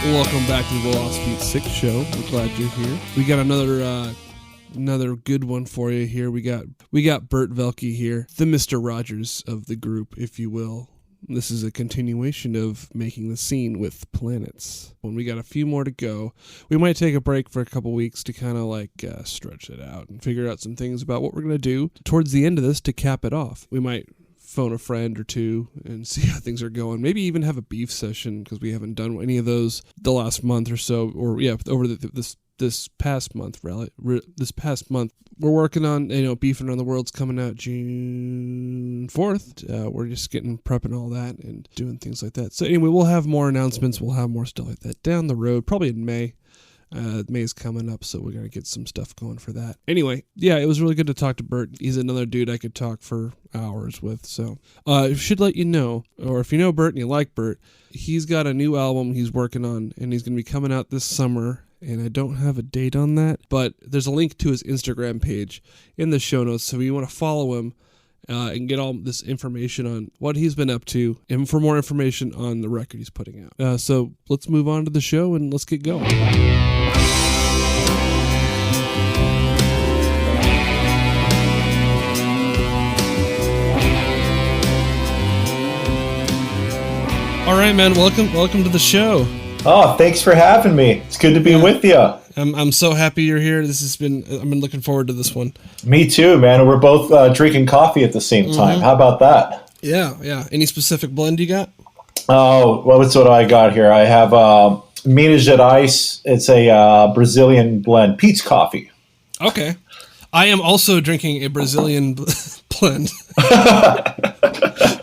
Welcome back to the Lost Beat 6 show. We're glad you're here. We got another good one for you here. We got Bert Vellky here, the Mr. Rogers of the group, if you will. This is a continuation of Making the Scene with PLaNETS. When we got a few more to go, we might take a break for a couple weeks to kind of stretch it out and figure out some things about what we're going to do towards the end of this to cap it off. We might phone a friend or two and see how things are going. Maybe even have a beef session because we haven't done any of those the last month or so, or over this past month. This past month, we're working on Beefing Around the World's coming out June 4th. We're just prepping all that and doing things like that. So anyway, we'll have more announcements. We'll have more stuff like that down the road, probably in May. May's coming up, so we're going to get some stuff going for that. Anyway, yeah, it was really good to talk to Bert. He's another dude I could talk for hours with. So I should let you know, or if you know Bert and you like Bert, he's got a new album he's working on, and he's going to be coming out this summer. And I don't have a date on that, but there's a link to his Instagram page in the show notes. So if you want to follow him and get all this information on what he's been up to, and for more information on the record he's putting out. So let's move on to the show and let's get going. All right, man. Welcome to the show. Oh, thanks for having me. It's good to be with you. I'm so happy you're here. I've been looking forward to this one. Me too, man. We're both drinking coffee at the same time. How about that? Yeah. Any specific blend you got? Oh, what do I got here? I have Minas Gerais. It's a Brazilian blend, Pete's coffee. Okay. I am also drinking a Brazilian blend.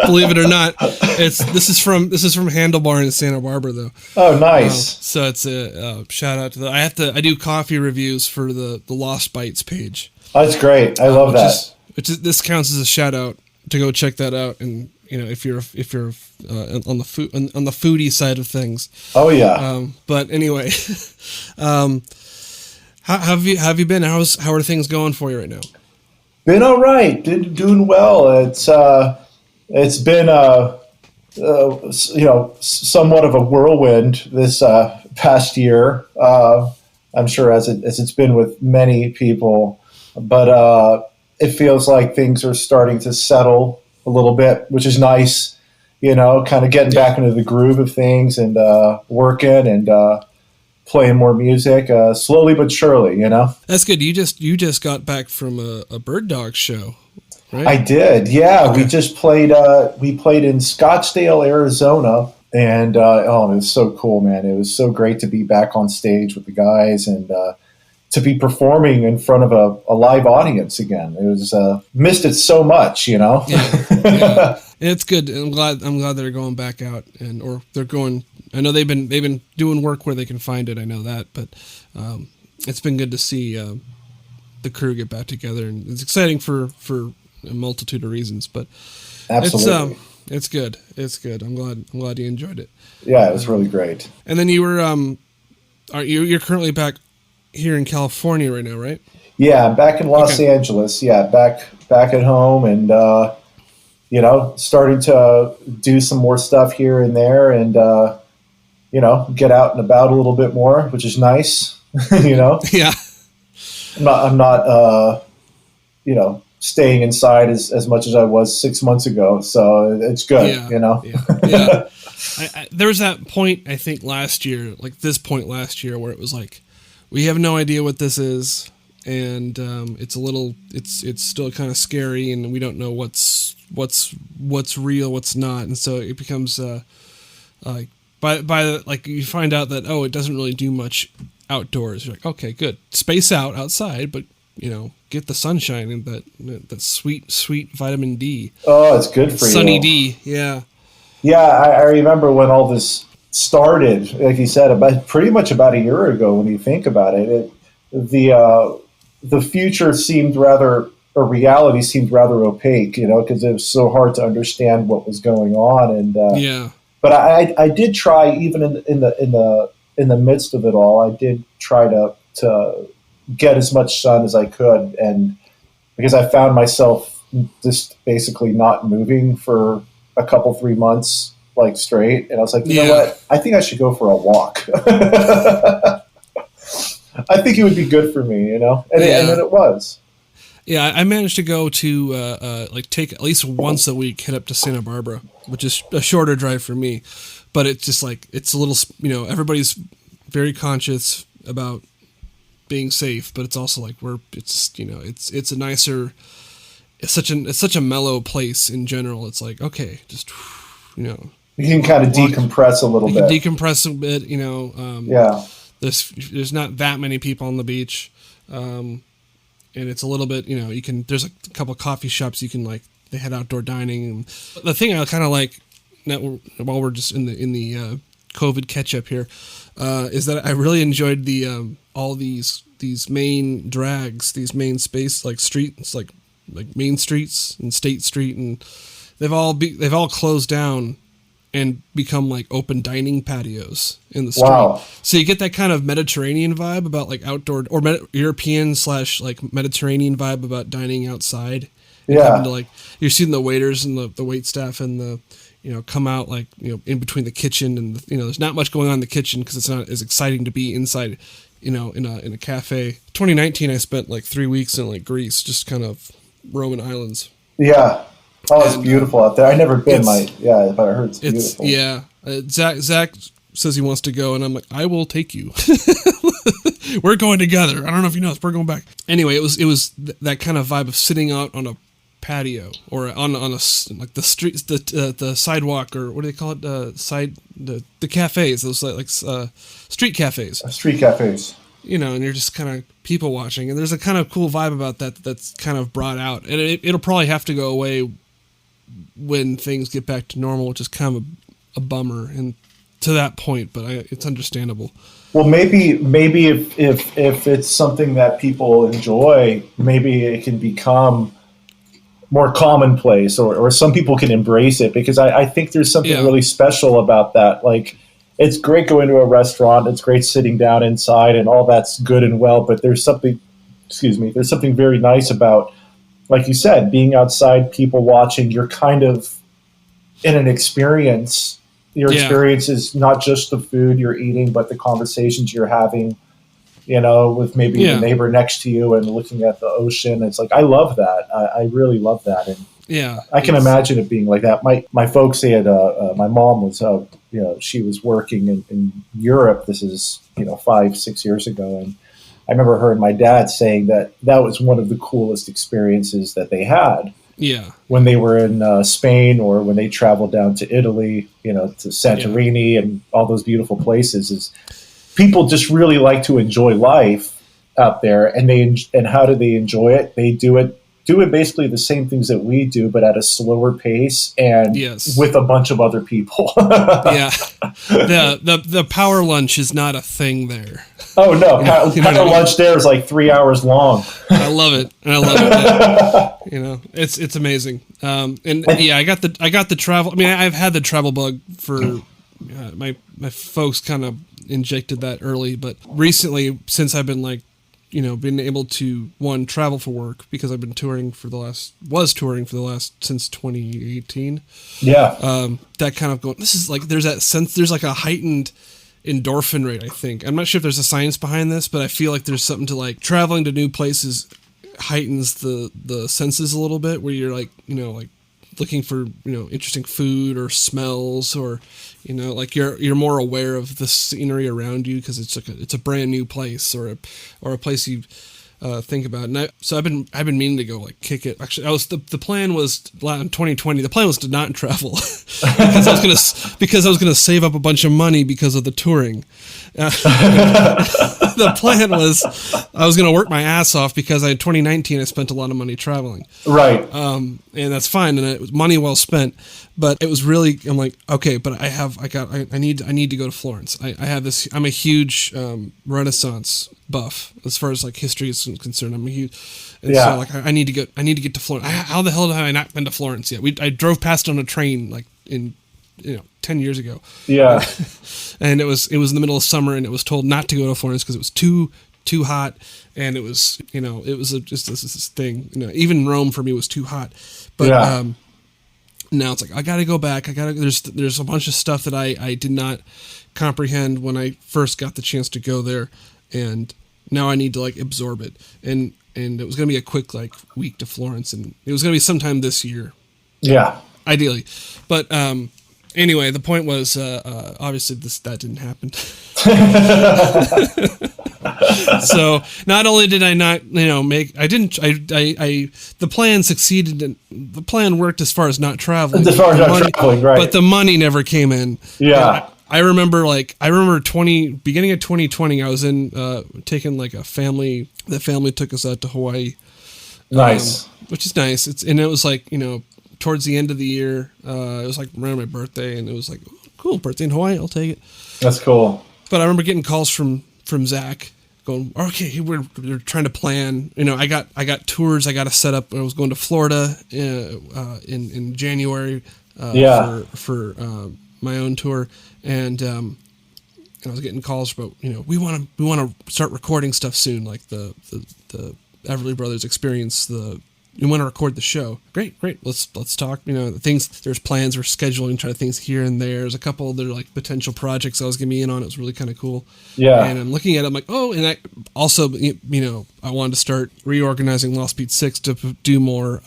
Believe it or not, this is from Handlebar in Santa Barbara, though. Oh, nice. So it's a shout out to the. I do coffee reviews for the Lost Bites page. Oh, that's great. I love that. This counts as a shout out to go check that out, and if you're on the foodie side of things. Oh yeah. But anyway, how have you been? How are things going for you right now? Been all right. Doing well. It's been somewhat of a whirlwind this past year. I'm sure as it's been with many people, but it feels like things are starting to settle a little bit, which is nice. Kind of getting back into the groove of things and working and playing more music, slowly but surely. That's good. You just got back from a Bird Dog show. Right? I did, yeah. Okay. We just played. We played in Scottsdale, Arizona, and it was so cool, man. It was so great to be back on stage with the guys and to be performing in front of a live audience again. It was missed it so much, Yeah. It's good. I'm glad they're going back out or they're going. I know they've been doing work where they can find it. I know that, but it's been good to see the crew get back together, and it's exciting for a multitude of reasons, but absolutely, it's good. It's good. I'm glad you enjoyed it. Yeah, it was really great. And then you were you're currently back here in California right now, right? Yeah, I'm back in Los Angeles. Yeah, back at home, and starting to do some more stuff here and there, and get out and about a little bit more, which is nice. Yeah. I'm not staying inside as much as I was 6 months ago. So it's good, Yeah. There was that point, I think last year, where it was like, we have no idea what this is. And it's still kind of scary, and we don't know what's real, what's not. And so it becomes, you find out that, it doesn't really do much outdoors. You're like, okay, good. Space out outside, but get the sunshine and that sweet vitamin D. Oh, it's good for you. Sunny D, yeah. Yeah, I remember when all this started, like you said, pretty much about a year ago. When you think about it, the future seemed reality seemed rather opaque, because it was so hard to understand what was going on. And but I did try, even in the midst of it all, I did try to get as much sun as I could, and because I found myself just basically not moving for a couple 3 months like straight, and I was like, you know Yeah. what? I think I should go for a walk. I think it would be good for me, and then it was. Yeah, I managed to go to like take at least once a week, head up to Santa Barbara, which is a shorter drive for me, but it's just like it's a little, everybody's very conscious about being safe, but it's also like it's a nicer, it's such a mellow place in general. It's like, okay, just you can kind of decompress a little bit. Decompress a bit, yeah. There's not that many people on the beach. And it's a little bit, there's a couple of coffee shops they had outdoor dining. And the thing I kind of like, while we're just in the COVID catch up here, is that I really enjoyed all these main drags, these main space, like streets, like Main Streets and State Street, and they've all closed down and become like open dining patios in the street. Wow. So you get that kind of Mediterranean vibe about like outdoor or European / like Mediterranean vibe about dining outside. Yeah. You're seeing the waiters and the wait staff and come out like, in between the kitchen and, there's not much going on in the kitchen because it's not as exciting to be inside, in a cafe. 2019, I spent like 3 weeks in like Greece, just kind of roaming islands. Yeah. Oh, it's beautiful out there. I've never been, but I heard it's beautiful. Yeah. Zach says he wants to go, and I'm like, I will take you. We're going together. I don't know if you know this. We're going back. Anyway, it was that kind of vibe of sitting out on a patio or on a like the streets, the sidewalk, or what do they call it? The cafes. Those like street cafes. Street cafes. And you're just kind of people watching, and there's a kind of cool vibe about that that's kind of brought out, and it'll probably have to go away when things get back to normal, which is kind of a bummer and to that point, but it's understandable. Well, maybe if it's something that people enjoy, maybe it can become more commonplace, or some people can embrace it, because I think there's something really special about that. Like, it's great going to a restaurant, it's great sitting down inside, and all that's good and well, but there's something very nice about, like you said, being outside, people watching. You're kind of in an experience. Your experience is not just the food you're eating, but the conversations you're having, with maybe the neighbor next to you and looking at the ocean. It's like, I love that. I really love that. And I can imagine it being like that. My folks, they had, my mom was, she was working in Europe. This is, 5-6 years ago. And I remember her and my dad saying that was one of the coolest experiences that they had. Yeah. When they were in Spain, or when they traveled down to Italy, to Santorini and all those beautiful places, is people just really like to enjoy life out there. And how do they enjoy it? They do it basically the same things that we do, but at a slower pace and with a bunch of other people. Yeah. The power lunch is not a thing there. Oh, no. Power lunch there is like 3 hours long. I love it. And I love it. It's amazing. I got the travel. I mean, I've had the travel bug for my folks kind of injected that early, but recently, since I've been been able to travel for work, because I've been touring for the last since 2018. Yeah. That kind of this is like, there's that sense, there's like a heightened endorphin rate, I think. I'm not sure if there's a science behind this, but I feel like there's something to like traveling to new places heightens the senses a little bit, where you're like looking for interesting food or smells, or you're more aware of the scenery around you, because it's a brand new place, or a place you think about. And so I've been meaning to go kick it. Actually, the plan was in 2020. The plan was to not travel because I was gonna save up a bunch of money because of the touring. The plan was I was gonna work my ass off, because in 2019 I spent a lot of money traveling. Right. And that's fine, and it was money well spent. But it was really, I'm like, okay, but I need to go to Florence. I have this. I'm a huge Renaissance buff as far as history is concerned. I'm a huge, and so I need to get to Florence. How the hell have I not been to Florence yet? I drove past on a train in 10 years ago. Yeah. And it was in the middle of summer, and it was told not to go to Florence because it was too hot, and it was just this thing. Even Rome for me was too hot. But Now it's like, I got to go back. There's a bunch of stuff that I did not comprehend when I first got the chance to go there. And now I need to like absorb it. And it was going to be a quick like week to Florence, and it was going to be sometime this year. Yeah. Ideally. But, anyway, the point was, obviously that didn't happen. So not only did I not, the plan succeeded, and the plan worked as far as not traveling. As far as not traveling, right. But the money never came in. Yeah. I remember beginning of 2020, I was taking like the family took us out to Hawaii. Nice. Which is nice. It was like, towards the end of the year, it was like around my birthday, and it was like, cool, birthday in Hawaii, I'll take it. That's cool. But I remember getting calls from Zach going, okay, we're trying to plan. I got tours I got to set up. I was going to Florida in January for my own tour, and I was getting calls about, we want to start recording stuff soon, like the Everly Brothers Experience, we want to record the show. Great. Let's talk. There's plans for scheduling, trying to things here and there. There's a couple other like potential projects I was going to be in on. It was really kind of cool. Yeah. And I'm looking at it, I'm like, oh, and I also, I wanted to start reorganizing Lost Beat 6 to do more,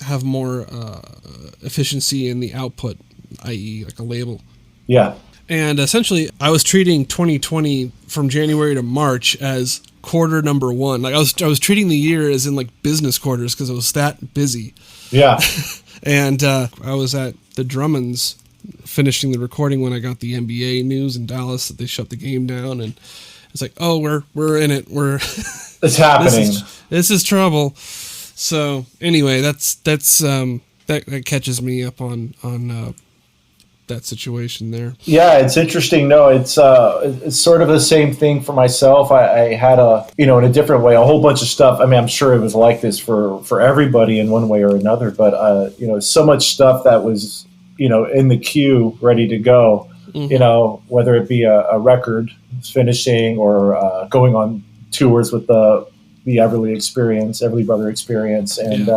have more efficiency in the output, i.e. like a label. Yeah. And essentially, I was treating 2020 from January to March as quarter number one. Like I was treating the year as in like business quarters because it was that busy. Yeah. And I was at the Drummonds finishing the recording when I got the NBA news in Dallas that they shut the game down, and it's like, oh, we're in it. It's happening. This is trouble. So anyway, that catches me up on that situation there. Yeah, it's interesting. No, it's sort of the same thing for myself. I had in a different way, a whole bunch of stuff. I mean, I'm sure it was like this for everybody in one way or another, but so much stuff that was, in the queue ready to go, whether it be a record finishing or going on tours with the Everly Brother Experience, and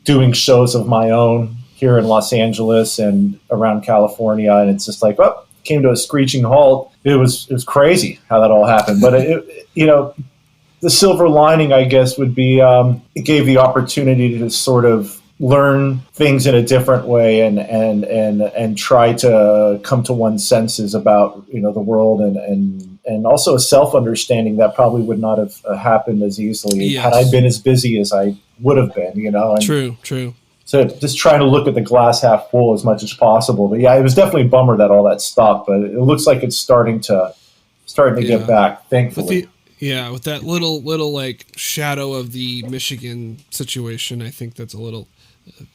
doing shows of my own here in Los Angeles and around California, and it's just like, came to a screeching halt. It was crazy how that all happened. But the silver lining, I guess, would be it gave the opportunity to sort of learn things in a different way and try to come to one's senses about the world and also a self-understanding that probably would not have happened as easily had I been as busy as I would have been. And True. So just trying to look at the glass half full as much as possible. But yeah, it was definitely a bummer that all that stopped, but it looks like it's starting to get back, thankfully. With that little like shadow of the Michigan situation, I think that's a little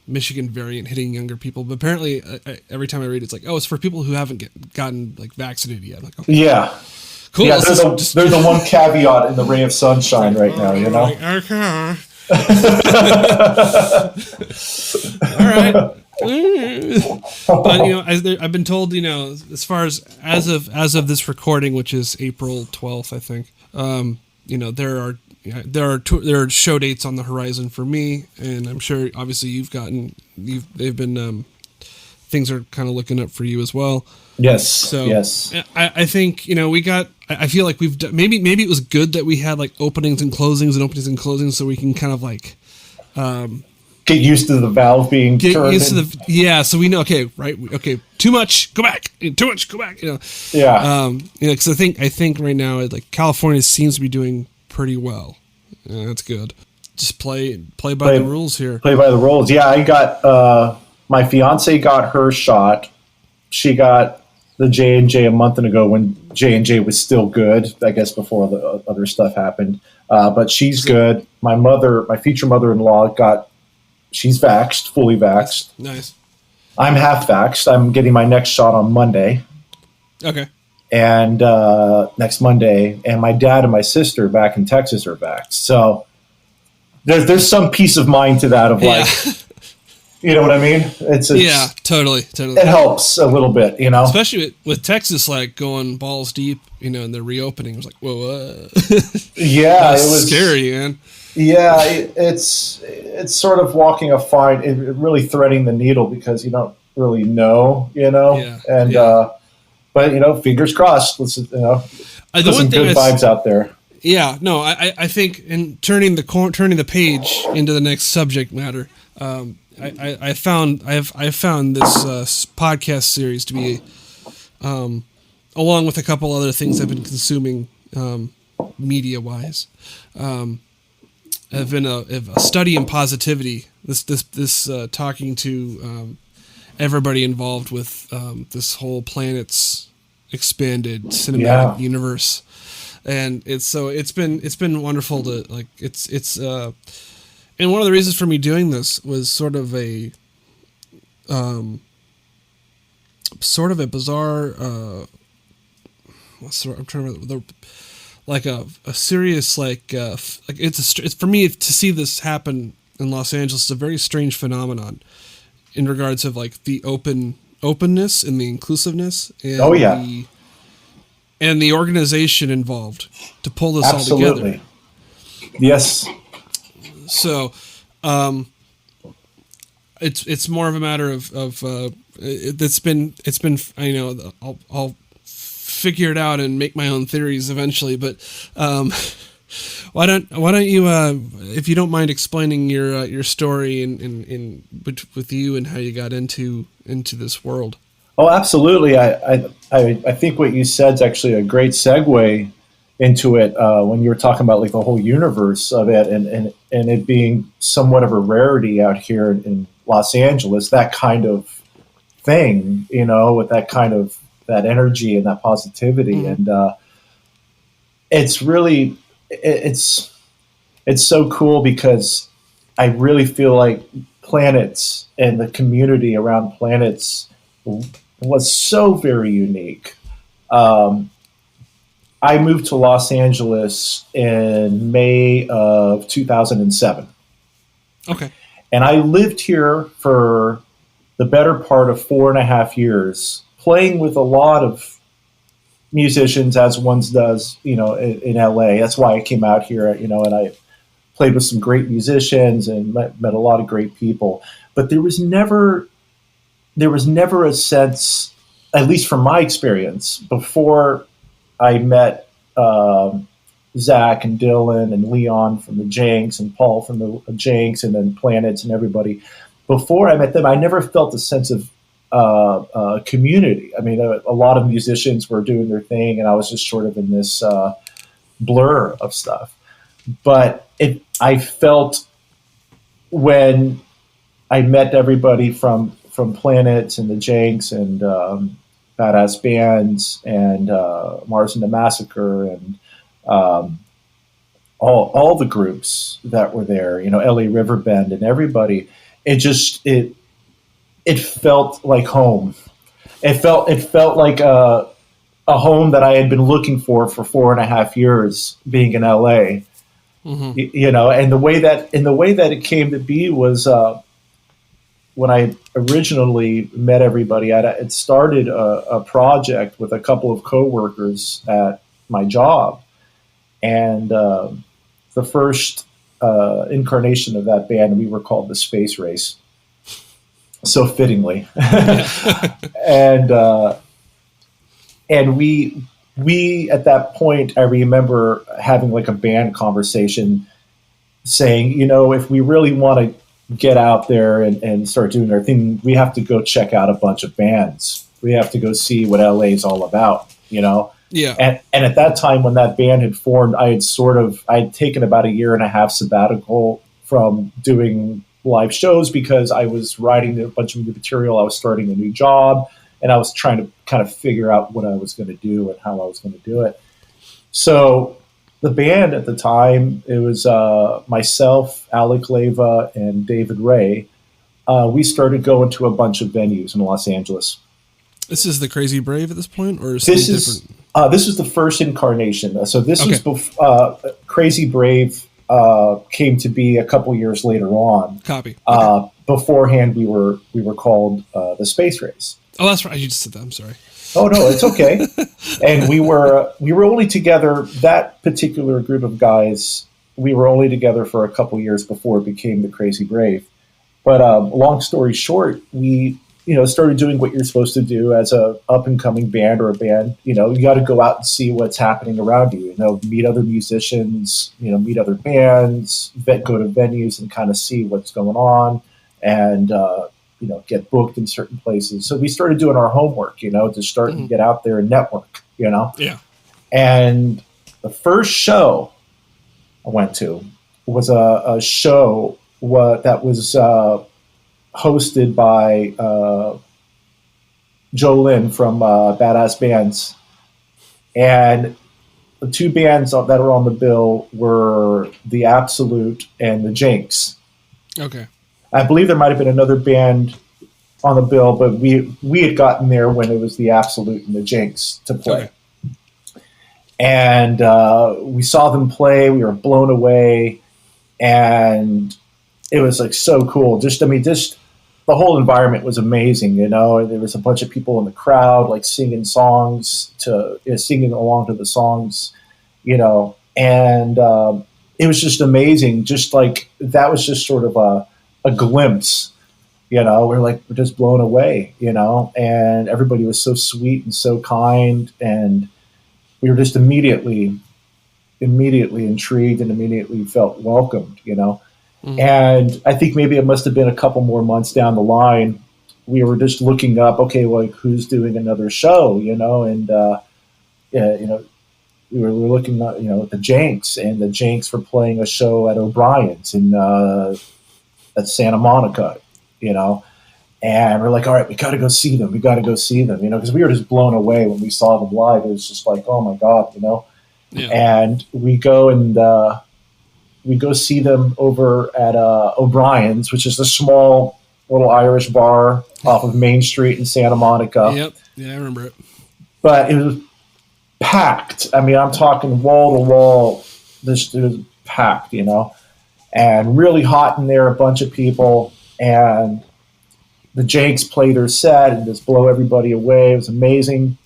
Michigan variant hitting younger people. But apparently, every time I read it, it's like, oh, it's for people who haven't gotten like vaccinated yet. I'm like, okay. Yeah. Cool. Yeah, there's the one caveat in the ray of sunshine right now, Okay. All right. But I've been told, as far as of this recording, which is April 12th, I think, there are show dates on the horizon for me, and I'm sure obviously they've been things are kind of looking up for you as well. Yes. So yes. I think I feel like we've done, maybe it was good that we had like openings and closings so we can kind of like get used to the valve being turned. So we know, okay, too much, go back, too much, go back. Yeah. Because I think right now like California seems to be doing pretty well. That's good. Just play by the rules here. Play by the rules. Yeah, I got my fiance got her shot. She got the J&J a month ago when J&J was still good, I guess, before the other stuff happened. But she's good. My future mother-in-law she's vaxxed, fully vaxxed. Nice. I'm half vaxxed. I'm getting my next shot on Monday. Okay. And next Monday, and my dad and my sister back in Texas are vaxxed. So there's some peace of mind to that of like, you know what I mean? It's totally. It helps a little bit, especially with Texas like going balls deep, and the reopening. It was like, whoa, yeah, it was scary, man. Yeah, it's sort of walking a fine, really threading the needle because you don't really know, Yeah, and yeah. but fingers crossed. Let's The put one some thing good vibes out there. yeah, no, I think in turning the page into the next subject matter, I found this podcast series to be, along with a couple other things I've been consuming, media wise, have been a study in positivity. This talking to everybody involved with this whole planet's expanded cinematic Yeah, universe, and it's been wonderful to like and one of the reasons for me doing this was sort of a bizarre I'm trying to remember like a serious it's for me to see this happen in Los Angeles is a very strange phenomenon in regards of like the openness and the inclusiveness oh yeah, and the organization involved to pull this all absolutely, together. yes, So, it's more of a matter of it's been I'll figure it out and make my own theories eventually, but why don't you if you don't mind explaining your story with you and how you got into this world. oh absolutely. I think what you said is actually a great segue into it when you were talking about like the whole universe of it and it being somewhat of a rarity out here in Los Angeles, that kind of thing, with that kind of that energy and that positivity. Mm-hmm. And it's really, it's so cool because I really feel like PLaNETS and the community around PLaNETS was so very unique. I moved to Los Angeles in May of 2007. Okay. And I lived here for the better part of 4.5 years, playing with a lot of musicians, as one does, in LA. That's why I came out here, and I played with some great musicians and met a lot of great people. But there was never a sense, at least from my experience, before I met Zach and Dylan and Leon from the Janks and Paul from the Janks and then PLaNETS and everybody. Before I met them, I never felt a sense of community. I mean, a lot of musicians were doing their thing, and I was just sort of in this blur of stuff. But I felt when I met everybody from PLaNETS and the Janks and Badass Bands and Mars and the Massacre and all the groups that were there, LA Riverbend and everybody. It felt like home. It felt like a home that I had been looking for 4.5 years being in LA. Mm-hmm. And the way that it came to be was when I originally met everybody. It started a project with a couple of coworkers at my job, and the first incarnation of that band, we were called the Space Race, so fittingly. and we at that point, I remember having like a band conversation saying, if we really want to get out there and start doing our thing, we have to go check out a bunch of bands. We have to go see what LA is all about, Yeah. And at that time when that band had formed, I had taken about 1.5 years sabbatical from doing live shows because I was writing a bunch of new material. I was starting a new job, and I was trying to kind of figure out what I was going to do and how I was going to do it. So the band at the time, it was myself, Alec Leva, and David Ray. We started going to a bunch of venues in Los Angeles. This is the Crazy Brave at this point, or is this different? This was the first incarnation. So this Okay. was Crazy Brave came to be a couple years later on. Copy. Okay. Beforehand, we were called the Space Race. Oh, that's right. You just said that. I'm sorry. Oh no, it's okay. And we were only together. That particular group of guys we were only together for a couple years before it became the Crazy Brave. But long story short, we started doing what you're supposed to do as a up and coming band or a band. You got to go out and see what's happening around you. Meet other musicians. Meet other bands. Go to venues and kind of see what's going on, and get booked in certain places. So we started doing our homework. To start and get out there and network. Yeah. And the first show I went to was a show that was hosted by Joe Lynn from Badass Bands. And the two bands that are on the bill were The Absolute and The Jinx. Okay. I believe there might have been another band on the bill, but we had gotten there when it was The Absolute and The Jinx to play. Okay. And we saw them play. We were blown away. And it was like so cool. Just the whole environment was amazing. There was a bunch of people in the crowd, like singing songs singing along to the songs, and it was just amazing. Just like that was just sort of a glimpse, we're just blown away, and everybody was so sweet and so kind. And we were just immediately intrigued and immediately felt welcomed, And I think maybe it must have been a couple more months down the line. We were just looking up, okay, well, who's doing another show, and we were looking at, at the Janks, and the Janks were playing a show at O'Brien's at Santa Monica, and we're like, all right, we got to go see them. Because we were just blown away when we saw them live. It was just like, oh my God, Yeah. And we go see them over at O'Brien's, which is a small little Irish bar off of Main Street in Santa Monica. Yep. Yeah, I remember it. But it was packed. I mean, I'm talking wall to wall. It was packed, and really hot in there, a bunch of people. And the Janks play their set and just blow everybody away. It was amazing.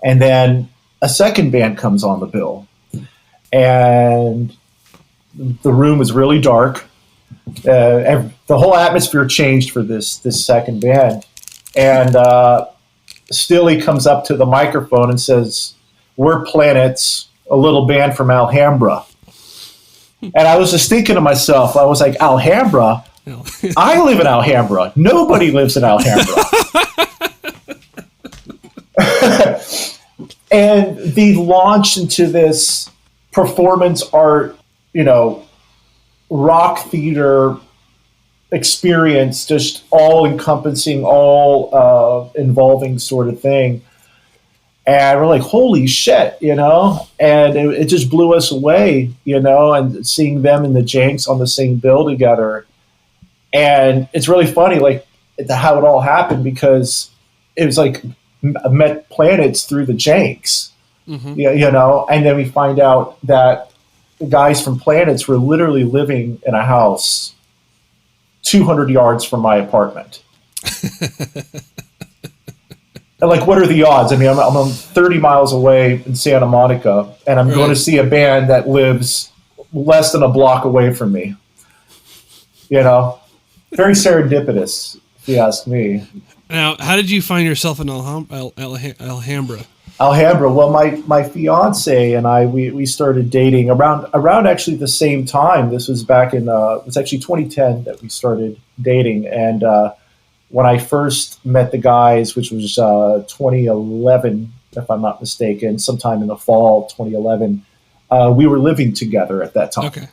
And then a second band comes on the bill. And the room was really dark. The whole atmosphere changed for this second band. And Stilly comes up to the microphone and says, "We're PLaNETS, a little band from Alhambra." And I was just thinking to myself, I was like, Alhambra? No. I live in Alhambra. Nobody lives in Alhambra. And they launched into this performance art, rock theater experience, just all encompassing, all involving sort of thing. And we're like, holy shit, and it just blew us away, and seeing them and the Janks on the same bill together. And it's really funny, like how it all happened, because it was like I met PLaNETS through the Janks, and then we find out that the guys from PLaNETS were literally living in a house 200 yards from my apartment. And like, what are the odds? I mean, I'm 30 miles away in Santa Monica, and I'm going to see a band that lives less than a block away from me. Very serendipitous, if you ask me. Now, how did you find yourself in Alhambra? Alhambra. Well, my fiance and I, we started dating around actually the same time. This was back in, it was actually 2010 that we started dating. And when I first met the guys, which was 2011, if I'm not mistaken, sometime in the fall 2011, we were living together at that time. Okay.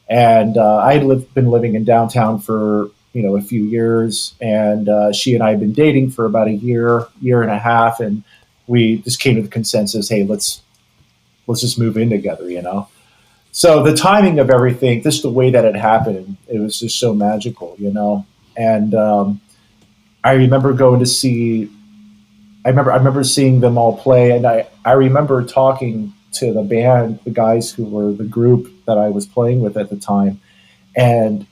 And I had been living in downtown for a few years, and she and I had been dating for about a year and a half, and we just came to the consensus, hey, let's just move in together, So the timing of everything, just the way that it happened, it was just so magical, And I remember going to see. I remember seeing them all play, and I remember talking to the band, the guys who were the group that I was playing with at the time, and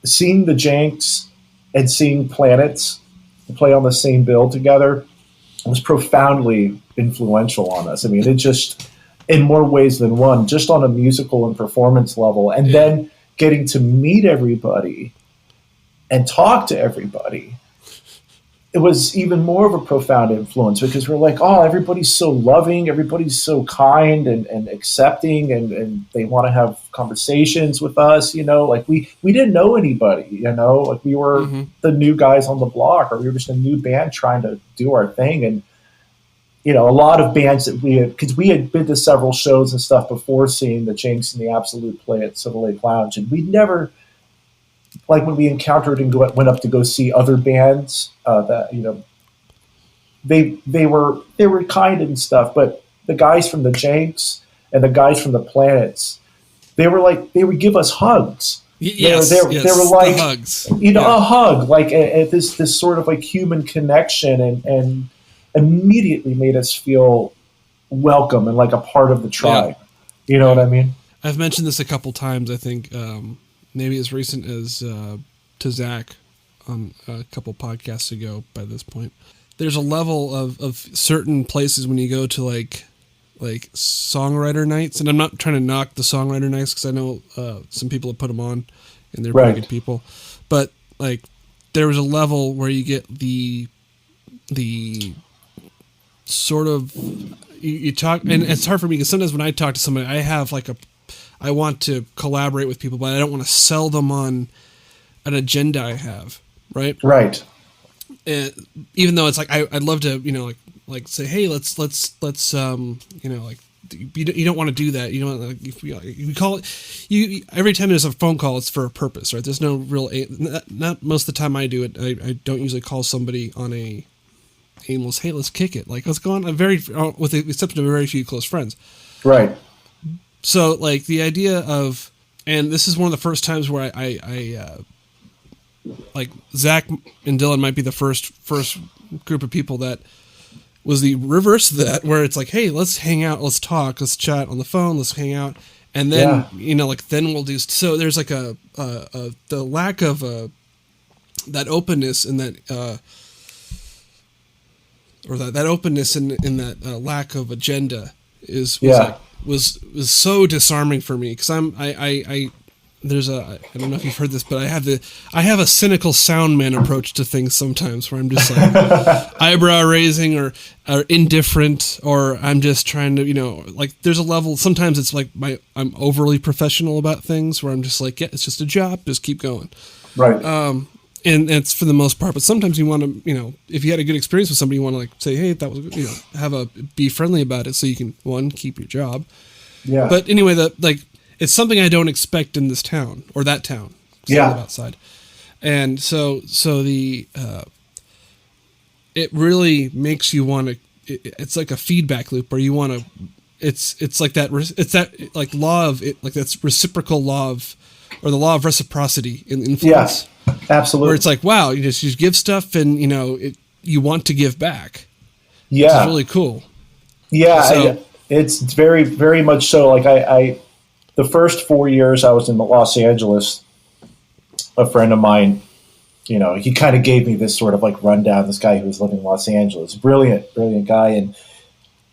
seeing the Janks and seeing PLaNETS play on the same bill together was profoundly influential on us. I mean, in more ways than one, just on a musical and performance level. And then getting to meet everybody and talk to everybody, it was even more of a profound influence, because we're like, oh, everybody's so loving, everybody's so kind and accepting, and they want to have conversations with us, like we didn't know anybody, like we were the new guys on the block, or we were just a new band trying to do our thing. And a lot of bands that because we had been to several shows and stuff before seeing the Jinx and the Absolute play at Silver Lake Lounge, and we'd never, like when we encountered and went up to go see other bands, that they were kind and stuff, but the guys from the Jinx and the guys from the PLaNETS, they would give us hugs. Yes, they were like the hugs. A hug, like this sort of like human connection, and immediately made us feel welcome and like a part of the tribe. You know what I mean? I've mentioned this a couple times, I think, maybe as recent as to Zach on a couple podcasts ago by this point. There's a level of certain places when you go to like songwriter nights, and I'm not trying to knock the songwriter nights, because I know some people have put them on and they're pretty good people, but like there was a level where you get the sort of you talk, and it's hard for me because sometimes when I talk to somebody, I have like I want to collaborate with people, but I don't want to sell them on an agenda I have, right? Right. And even though it's like I'd love to, like say, hey, let's like you don't want to do that. You call it every time there's a phone call, it's for a purpose, right? There's no real not most of the time I do it. I don't usually call somebody on a aimless, hey, let's kick it. Like, let's go on with the exception of very few close friends. Right. So, like, the idea of, and this is one of the first times where I like, Zach and Dylan might be the first group of people that was the reverse of that, where it's like, hey, let's hang out, let's talk, let's chat on the phone, let's hang out, and then, then we'll do, so there's like the lack of that openness and that, or that openness in that lack of agenda was so disarming for me, because I don't know if you've heard this, but I have a cynical sound man approach to things sometimes, where I'm just like eyebrow raising or indifferent, or I'm just trying to like there's a level, sometimes it's like I'm overly professional about things, where I'm just like, yeah, it's just a job, just keep going, right. And it's for the most part, but sometimes you want to, if you had a good experience with somebody, you want to like say, hey, that was, be friendly about it, so you can, one, keep your job. Yeah. But anyway, it's something I don't expect in this town or that town. I live outside. And so the, it really makes you want to, it's like a feedback loop where you want to, it's like that, it's that like law of it, like that's reciprocal law of, or the law of reciprocity in influence. Yes. Absolutely. Where it's like, wow, you just give stuff, and you want to give back. Yeah, which is really cool. Yeah, so, it's very, very much so. Like I the first 4 years I was in Los Angeles, a friend of mine, he kind of gave me this sort of like rundown. This guy who was living in Los Angeles, brilliant guy,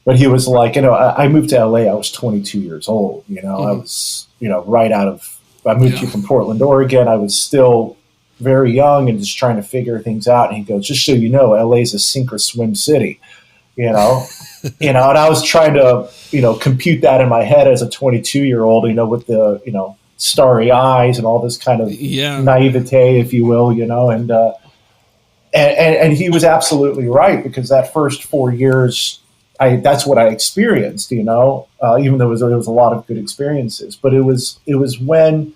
but he was like, I moved to LA. I was 22 years old. I was, right out of. I moved here from Portland, Oregon. I was still very young and just trying to figure things out. And he goes, just so you know, LA is a sink or swim city, and I was trying to, compute that in my head as a 22-year-old, with the, starry eyes and all this kind of naivete, if you will, and he was absolutely right, because that first 4 years, that's what I experienced, even though there was a lot of good experiences, but it was when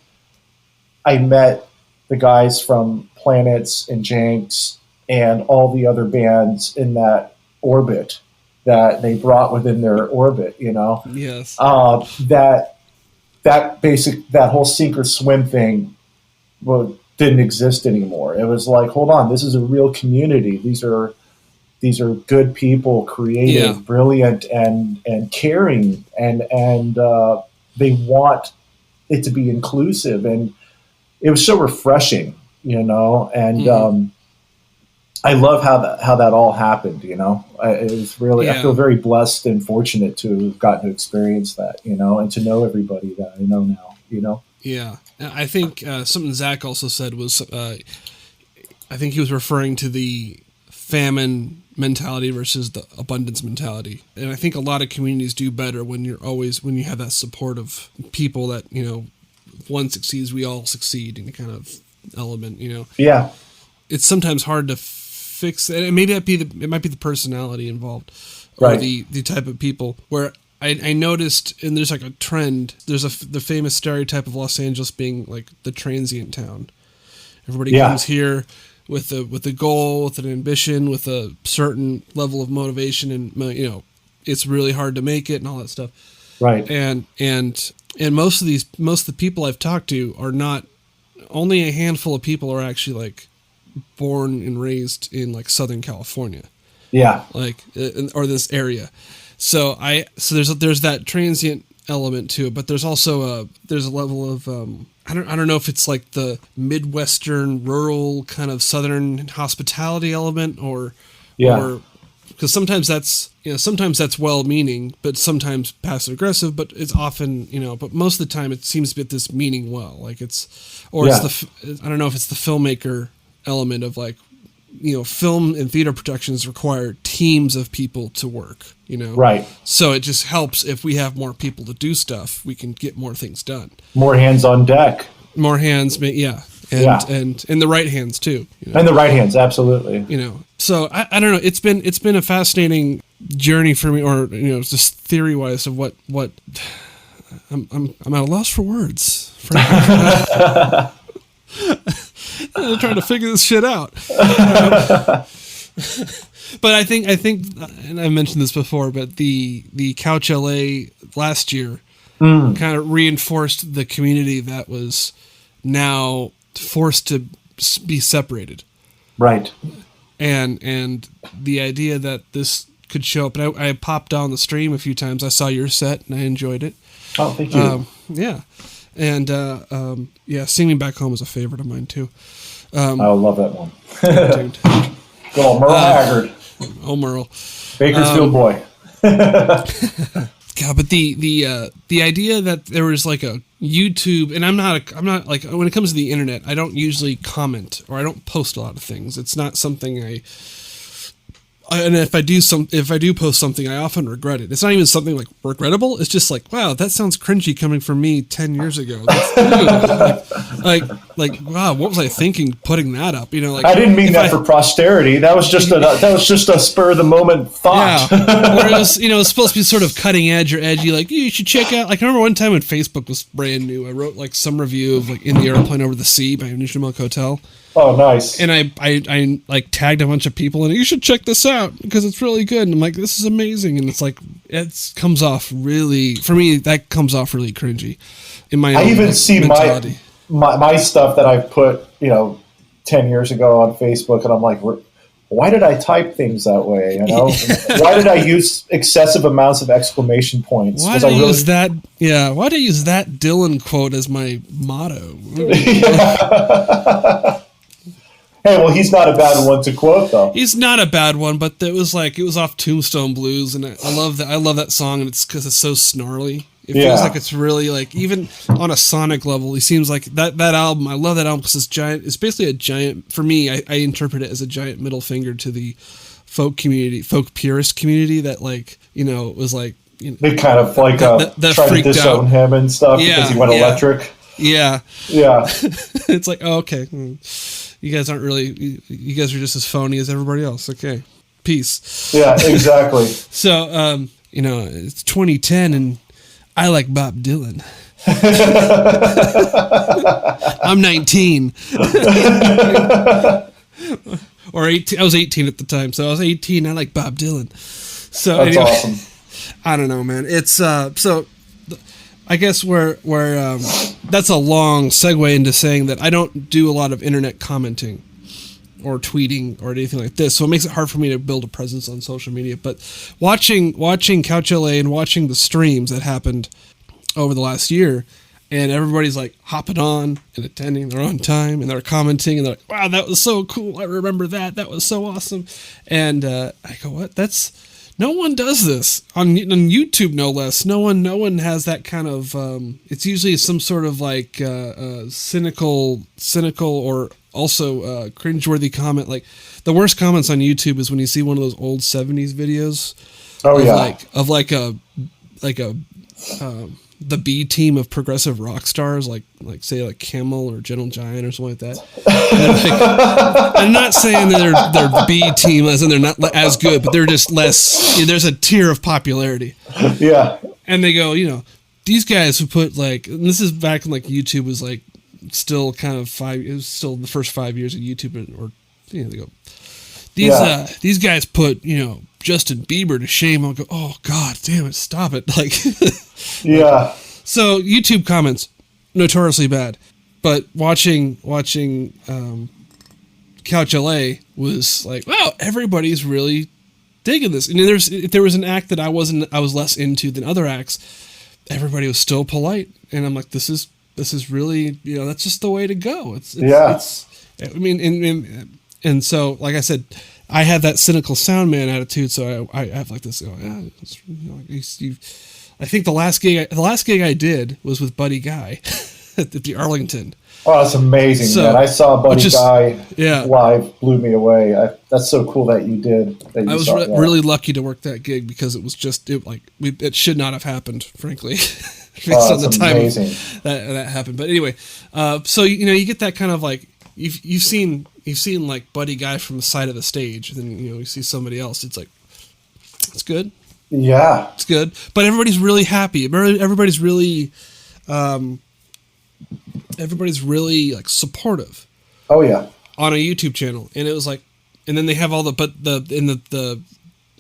I met the guys from PLaNETS and Jinx and all the other bands in that orbit that they brought within their orbit, Yes. That whole sink or swim thing didn't exist anymore. It was like, hold on, this is a real community. These are good people, creative, brilliant, and caring, and they want it to be inclusive, and it was so refreshing, and I love how that all happened. It was really, I feel very blessed and fortunate to have gotten to experience that, and to know everybody that I know now. Yeah. I think something Zach also said was, I think he was referring to the famine mentality versus the abundance mentality. And I think a lot of communities do better when you have that support of people that, if one succeeds, we all succeed in kind of element, Yeah. It's sometimes hard to fix, and maybe it might be the personality involved, or right. the type of people where I noticed, and there's like a trend. There's the famous stereotype of Los Angeles being like the transient town. Everybody comes here with a goal, with an ambition, with a certain level of motivation, and it's really hard to make it and all that stuff. Right. And most of the people I've talked to are not. Only a handful of people are actually like born and raised in like Southern California. Yeah. Like or this area. So there's that transient element to it, but there's also there's a level of I don't know if it's like the Midwestern rural kind of Southern hospitality element or because sometimes that's well-meaning, but sometimes passive-aggressive. But it's often but most of the time it seems to be this meaning well. Like it's I don't know if it's the filmmaker element of like film and theater productions require teams of people to work. Right. So it just helps if we have more people to do stuff, we can get more things done. More hands on deck. More hands, and the right hands too. And the right hands, absolutely. So I don't know. It's been a fascinating journey for me, or just theory wise of what I'm at a loss for words. I'm trying to figure this shit out. But I think, and I mentioned this before, but the Couch LA last year kind of reinforced the community that was now forced to be separated. Right. And the idea that this could show up, and I popped on the stream a few times. I saw your set and I enjoyed it. Oh, thank you. Yeah. And Sing Me Back Home is a favorite of mine too. I love that one. Go on, Merle Haggard. Oh, Merle. Bakersfield boy. God, but the idea that there was like a YouTube, and I'm not like, when it comes to the internet, I don't usually comment or I don't post a lot of things. It's not something and if I do post something, I often regret it. It's not even something like regrettable. It's just like, wow, that sounds cringy coming from me 10 years ago. Like, wow, what was I thinking putting that up? Like I didn't mean that for posterity. That was just a spur of the moment thought. Yeah. Whereas, it's supposed to be sort of cutting edge or edgy. Like, you should check out. Like, I remember one time when Facebook was brand new, I wrote like some review of like In the Airplane Over the Sea by Neutral Milk Hotel. Oh, nice. And I like tagged a bunch of people and you should check this out because it's really good. And I'm like, this is amazing. And it's like, it comes off really, for me, that comes off really cringy in my I even see mentality. My stuff that I put, 10 years ago on Facebook, and I'm like, why did I type things that way? Why did I use excessive amounts of exclamation points? Why did I use that? Yeah. Why did I use that Dylan quote as my motto? Hey, well, he's not a bad one to quote, though. He's not a bad one, but it was off Tombstone Blues, and I love that. I love that song, and it's because it's so snarly. It feels like it's really like, even on a sonic level, he seems like that album. I love that album because it's giant. It's basically a giant, for me, I interpret it as a giant middle finger to the folk purist community that was like, they kind of like that tried to disown him and stuff because he went electric. Yeah. Yeah. It's like, oh, okay. You guys aren't really, you guys are just as phony as everybody else. Okay. Peace. Yeah, exactly. So, it's 2010 and I like Bob Dylan. I'm 19. Or 18. I was 18 at the time. So I was 18. I like Bob Dylan. So that's awesome. I don't know, man. It's, so I guess where that's a long segue into saying that I don't do a lot of internet commenting or tweeting or anything like this, so it makes it hard for me to build a presence on social media. But watching Couch LA and watching the streams that happened over the last year, and everybody's like hopping on and attending. They're on time and they're commenting and they're like, wow, that was so cool. I remember that. That was so awesome. And I go, what? No one does this on YouTube, no less. No one has that kind of. It's usually some sort of like cynical, or also cringeworthy comment. Like the worst comments on YouTube is when you see one of those old '70s videos. Oh yeah, the B team of progressive rock stars, like say like Camel or Gentle Giant or something like that. I'm not saying that they're B team as in they're not as good, but they're just less. There's a tier of popularity. Yeah, and they go, these guys who put like, and this is back when like YouTube was like still kind of it was still the first 5 years of YouTube, or they go, these guys put Justin Bieber to shame. I'll go, oh God damn it, stop it. Like, yeah. So YouTube comments, notoriously bad, but watching Couch LA was like, wow, everybody's really digging this. And if there was an act that I was less into than other acts, everybody was still polite. And I'm like, this is really, that's just the way to go. And so, like I said, I had that cynical sound man attitude, so I have like this. I think the last gig I did was with Buddy Guy at the Arlington. Oh, that's amazing, man! I saw Buddy Guy live, blew me away. That's so cool that you did. I was really lucky to work that gig because it was just it should not have happened, frankly. Based on the time that happened. But anyway, so you get that kind of like you've seen like Buddy Guy from the side of the stage, and then you see somebody else. It's like, it's good. Yeah, it's good. But everybody's really happy. Everybody's really like supportive. Oh yeah, on a YouTube channel, and it was like, and then they have all and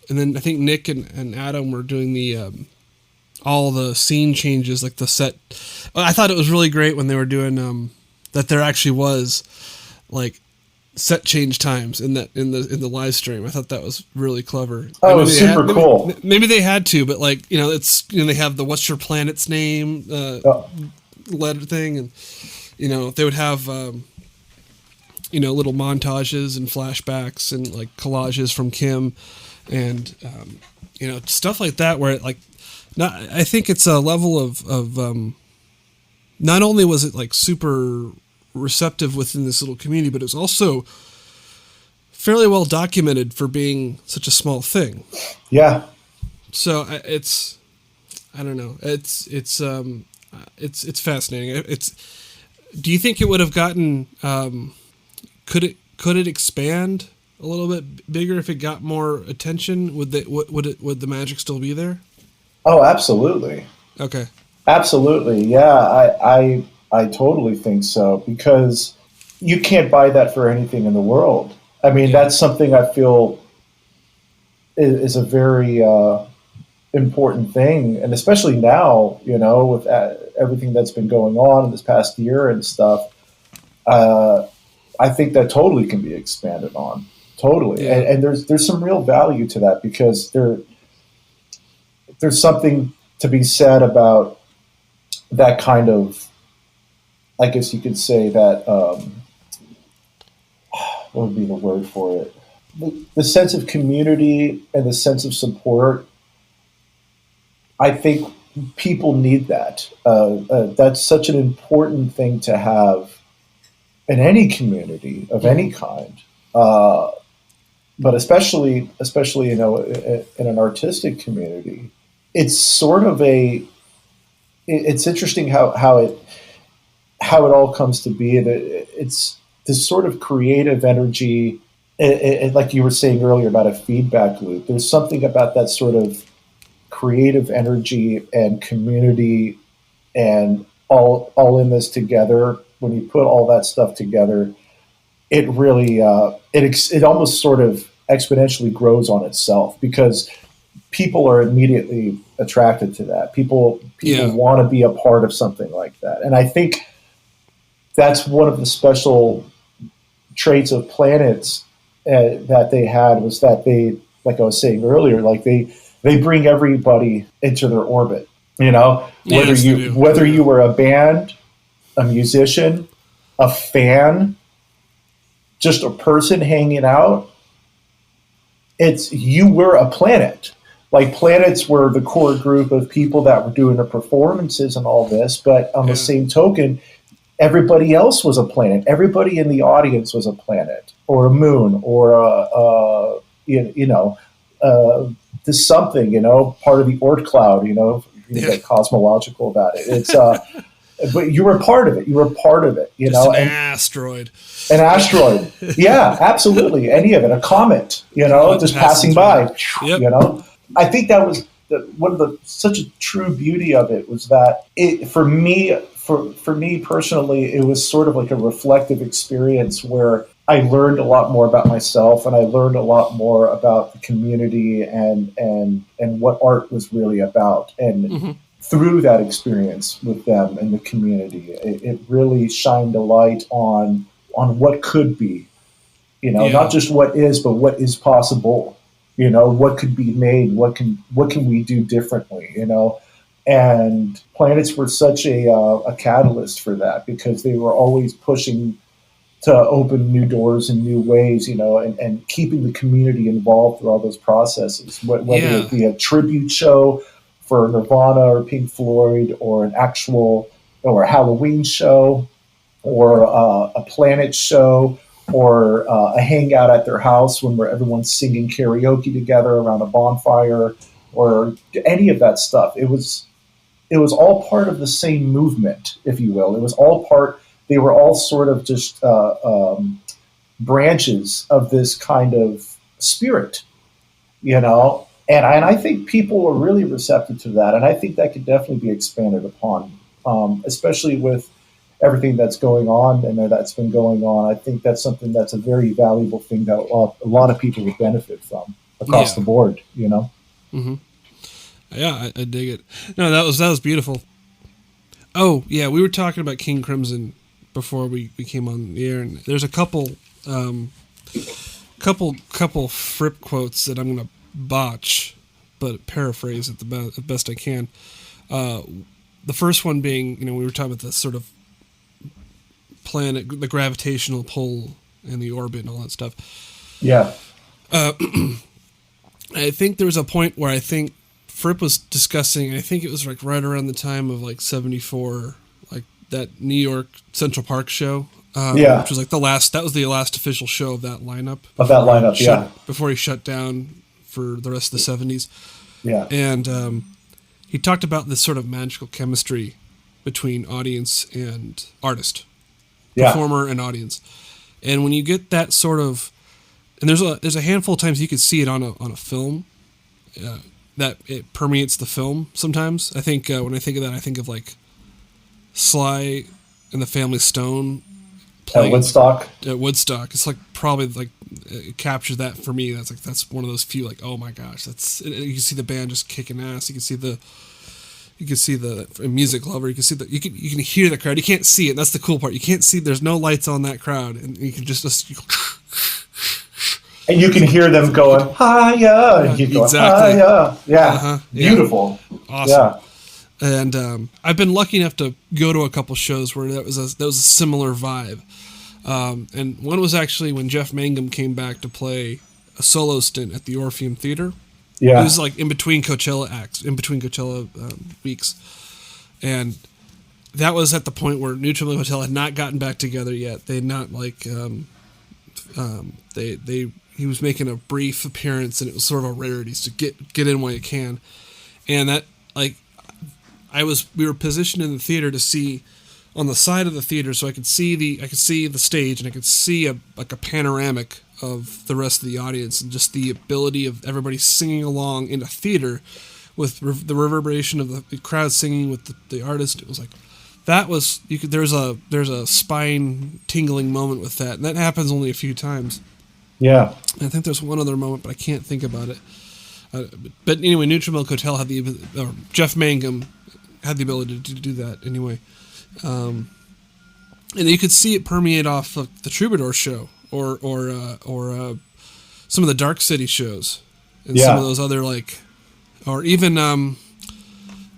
then I think Nick and Adam were doing the all the scene changes, like the set. I thought it was really great when they were doing that. There actually was like set change times in the live stream. I thought that was really clever. Oh, it was super cool. Maybe they had to, but like it's they have the "What's your planet's name" letter thing, and they would have little montages and flashbacks and like collages from Kim, and stuff like that where it like. I think it's a level of not only was it like super receptive within this little community, but it was also fairly well documented for being such a small thing. Yeah. So it's, I don't know. It's fascinating. Do you think it would have gotten, could it expand a little bit bigger if it got more attention? Would the magic still be there? Oh, absolutely. Okay. Absolutely. Yeah, I totally think so, because you can't buy that for anything in the world. I mean, that's something I feel is a very important thing. And especially now, with everything that's been going on in this past year and stuff, I think that totally can be expanded on. Totally. Yeah. And there's some real value to that, because there's something to be said about that kind of, I guess you could say that, what would be the word for it? The sense of community and the sense of support. I think people need that. That's such an important thing to have in any community of any kind. But especially, in an artistic community. It's sort of it's interesting how it all comes to be. It's this sort of creative energy, like you were saying earlier about a feedback loop. There's something about that sort of creative energy and community and all in this together. When you put all that stuff together, it really it almost sort of exponentially grows on itself, because people are immediately attracted to that. People want to be a part of something like that. And I think that's one of the special traits of PLaNETS that they had, was that they, like I was saying earlier, like they bring everybody into their orbit. You know, Yes, they do. whether you were a band, a musician, a fan, just a person hanging out, you were a planet. Like PLaNETS were the core group of people that were doing the performances and all this, but on the same token, everybody else was a planet. Everybody in the audience was a planet or a moon or this something, part of the Oort cloud, get cosmological about it. It's but you were part of it. You were part of it, Just an asteroid. An asteroid. Yeah, absolutely. Any of it. A comet, just passing by. Yep. I think that was such a true beauty of it was that for me personally, it was sort of like a reflective experience where I learned a lot more about myself and I learned a lot more about the community and what art was really about. And through that experience with them and the community, it really shined a light on what could be, not just what is, but what is possible. What could be made, what can we do differently, and PLaNETS were such a catalyst for that because they were always pushing to open new doors in new ways, and keeping the community involved through all those processes, whether it be a tribute show for Nirvana or Pink Floyd or an actual or a Halloween show or a PLaNETS show or a hangout at their house when everyone's singing karaoke together around a bonfire or any of that stuff. It was all part of the same movement, if you will. It was all they were all sort of just branches of this kind of spirit, And I think people were really receptive to that. And I think that could definitely be expanded upon, especially with everything that's going on and that's been going on. I think that's something that's a very valuable thing that a lot of people would benefit from across the board, Mm-hmm. Yeah, I dig it. No, that was beautiful. Oh, yeah, we were talking about King Crimson before we came on the air, and there's a couple Fripp quotes that I'm going to botch, but paraphrase at the best I can. The first one being, we were talking about the sort of planet, the gravitational pull and the orbit and all that stuff. Yeah. I think there was a point where I think Fripp was discussing, I think it was like right around the time of like 74, like that New York Central Park show. Which was like that was the last official show of that lineup. Before he shut down for the rest of the 70s. Yeah. And he talked about this sort of magical chemistry between audience and artist. Performer and audience. And when you get that sort of, and there's a handful of times you could see it on a film, that it permeates the film sometimes. I think when I think of that, I think of like Sly and the Family Stone at Woodstock. It's like probably like it captures that for me. That's one of those few like, oh my gosh, you can see the band just kicking ass. You can see the music lover. You can hear the crowd. You can't see it. That's the cool part. You can't see. There's no lights on that crowd, and you can just and you can hear them going higher. And keep going, exactly. Higher. Yeah. Beautiful. Awesome. Yeah. And I've been lucky enough to go to a couple shows where that was a similar vibe. And one was actually when Jeff Mangum came back to play a solo stint at the Orpheum Theater. Yeah. It was like in between Coachella weeks. And that was at the point where Neutral Milk Hotel had not gotten back together yet. They had not like he was making a brief appearance, and it was sort of a rarity, so get in while you can. And that like we were positioned in the theater to see on the side of the theater, so I could see the stage, and I could see a panoramic of the rest of the audience, and just the ability of everybody singing along in a theater with the reverberation of the crowd singing with the artist. It was like there's a spine tingling moment with that, and that happens only a few times. Yeah, and I think there's one other moment, but I can't think about it. But anyway, Neutral Milk Hotel had Jeff Mangum had the ability to do that anyway. And you could see it permeate off of the Troubadour show or some of the Dark City shows and some of those other or even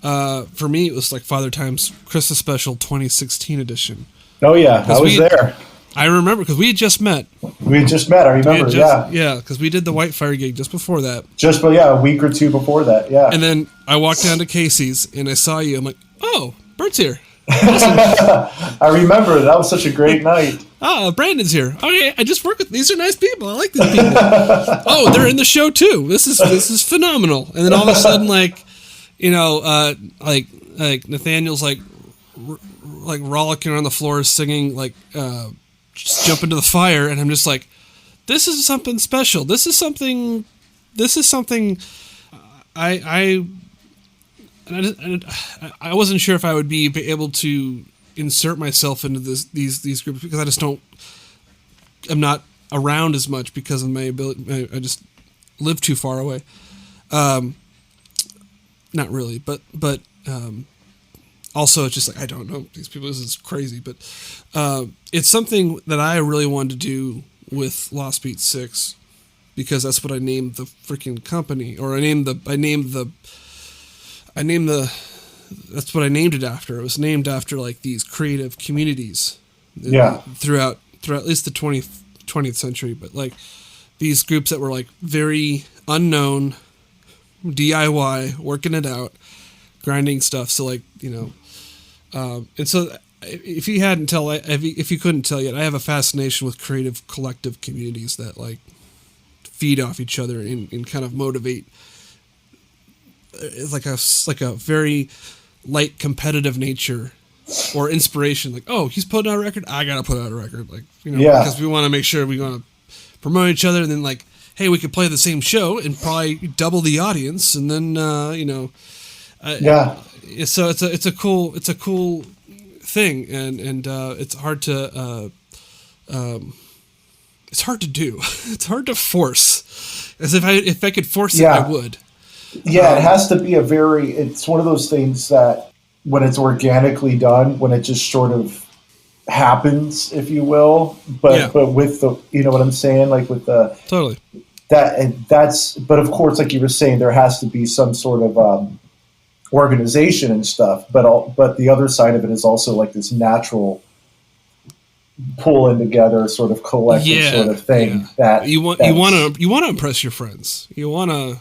For me, it was like Father Time's Christmas Special 2016 edition. Oh yeah, I was there. I remember because we had just met. We had just met. I remember. Yeah, because we did the Whitefire gig just before that. A week or two before that. Yeah. And then I walked down to Casey's and I saw you. I'm like, oh, Bert's here. I remember that was such a great night. Brandon's here. Okay, I just work with these are nice people. I like these people. Oh, they're in the show too. This is phenomenal. And then all of a sudden, like, like Nathaniel's like rollicking on the floor, singing like just jump into the fire, and I'm just like, this is something special. This is something. I wasn't sure if I would be able to insert myself into these groups because I just I'm not around as much because of my ability. I just live too far away. Not really, but also it's just like I don't know these people. This is crazy, but it's something that I really wanted to do with Lost Beat 6 because that's what I named the freaking company, or that's what I named it after. It was named after like these creative communities throughout at least the 20th century, but like these groups that were like very unknown, DIY, working it out, grinding stuff. So like, and so if you couldn't tell yet, I have a fascination with creative collective communities that like feed off each other and kind of motivate. It's like a very light competitive nature or inspiration. Like, oh, he's putting out a record, I gotta put out a record. Like, because we want to make sure we want to promote each other, and then like, hey, we could play the same show and probably double the audience, and then So it's a cool thing, and it's hard to do. It's hard to force. As if I could force it, I would. Yeah, it has to be it's one of those things that when it's organically done, when it just sort of happens, if you will, but with the, you know what I'm saying? Like with the, totally but of course, like you were saying, there has to be some sort of, organization and stuff, but the other side of it is also like this natural pulling together sort of collective sort of thing that you want to impress your friends. You want to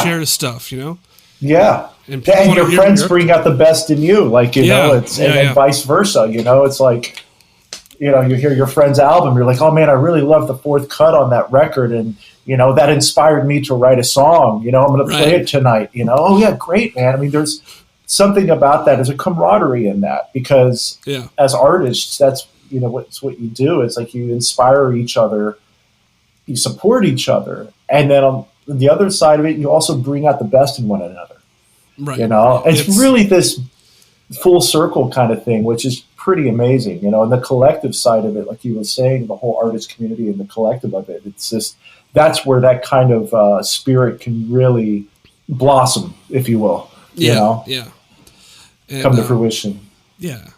share stuff, Yeah. And your friends bring out the best in you, like, and vice versa, it's like, you hear your friend's album, you're like, oh man, I really love the fourth cut on that record. And, that inspired me to write a song, I'm going to play it tonight, oh yeah, great, man. I mean, there's something about that. There's a camaraderie in that because as artists, that's, what's what you do. It's like you inspire each other, you support each other. And then on the other side of it, you also bring out the best in one another. Right. It's really this full circle kind of thing, which is pretty amazing, and the collective side of it, like you were saying, the whole artist community and the collective of it, it's just, that's where that kind of spirit can really blossom, if you will, and, come to fruition. Yeah.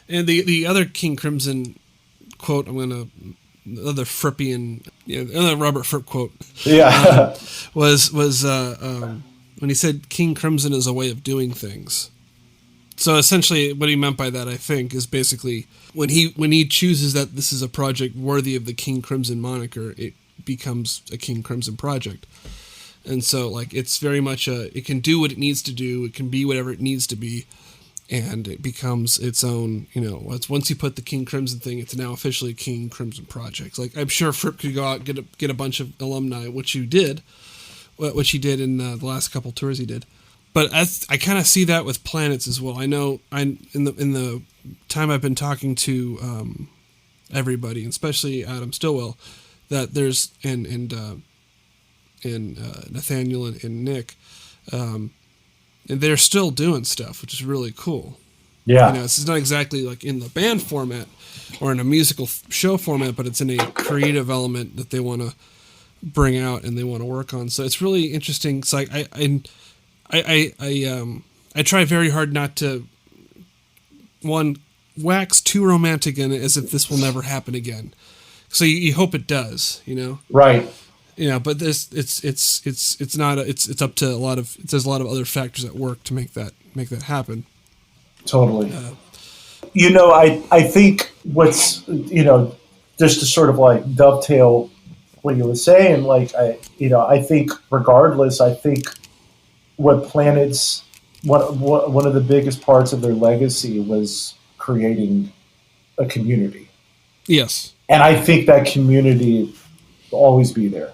And the other King Crimson quote, another Frippian, another Robert Fripp quote, was when he said King Crimson is a way of doing things. So essentially what he meant by that, I think, is basically when he chooses that this is a project worthy of the King Crimson moniker, it becomes a King Crimson project. And so like it's very much it can do what it needs to do, it can be whatever it needs to be, and it becomes its own, once you put the King Crimson thing, it's now officially a King Crimson project. Like I'm sure Fripp could go out and get a bunch of alumni, which he did in the last couple tours he did. But I kind of see that with PLaNETS as well. I know in the time I've been talking to everybody, and especially Adam Stillwell, that there's and Nathaniel and Nick, and they're still doing stuff, which is really cool. Yeah, this is not exactly like in the band format or in a musical show format, but it's in a creative element that they want to bring out and they want to work on. So it's really interesting. It's like I try very hard not to wax too romantic in it, as if this will never happen again. So you hope it does, Right. But this it's not it's up to there's a lot of other factors at work to make that happen. Totally. I think what's, just to sort of like dovetail what you were saying, like, I think regardless, I think what PLaNETS, one of the biggest parts of their legacy was creating a community. Yes. And I think that community will always be there.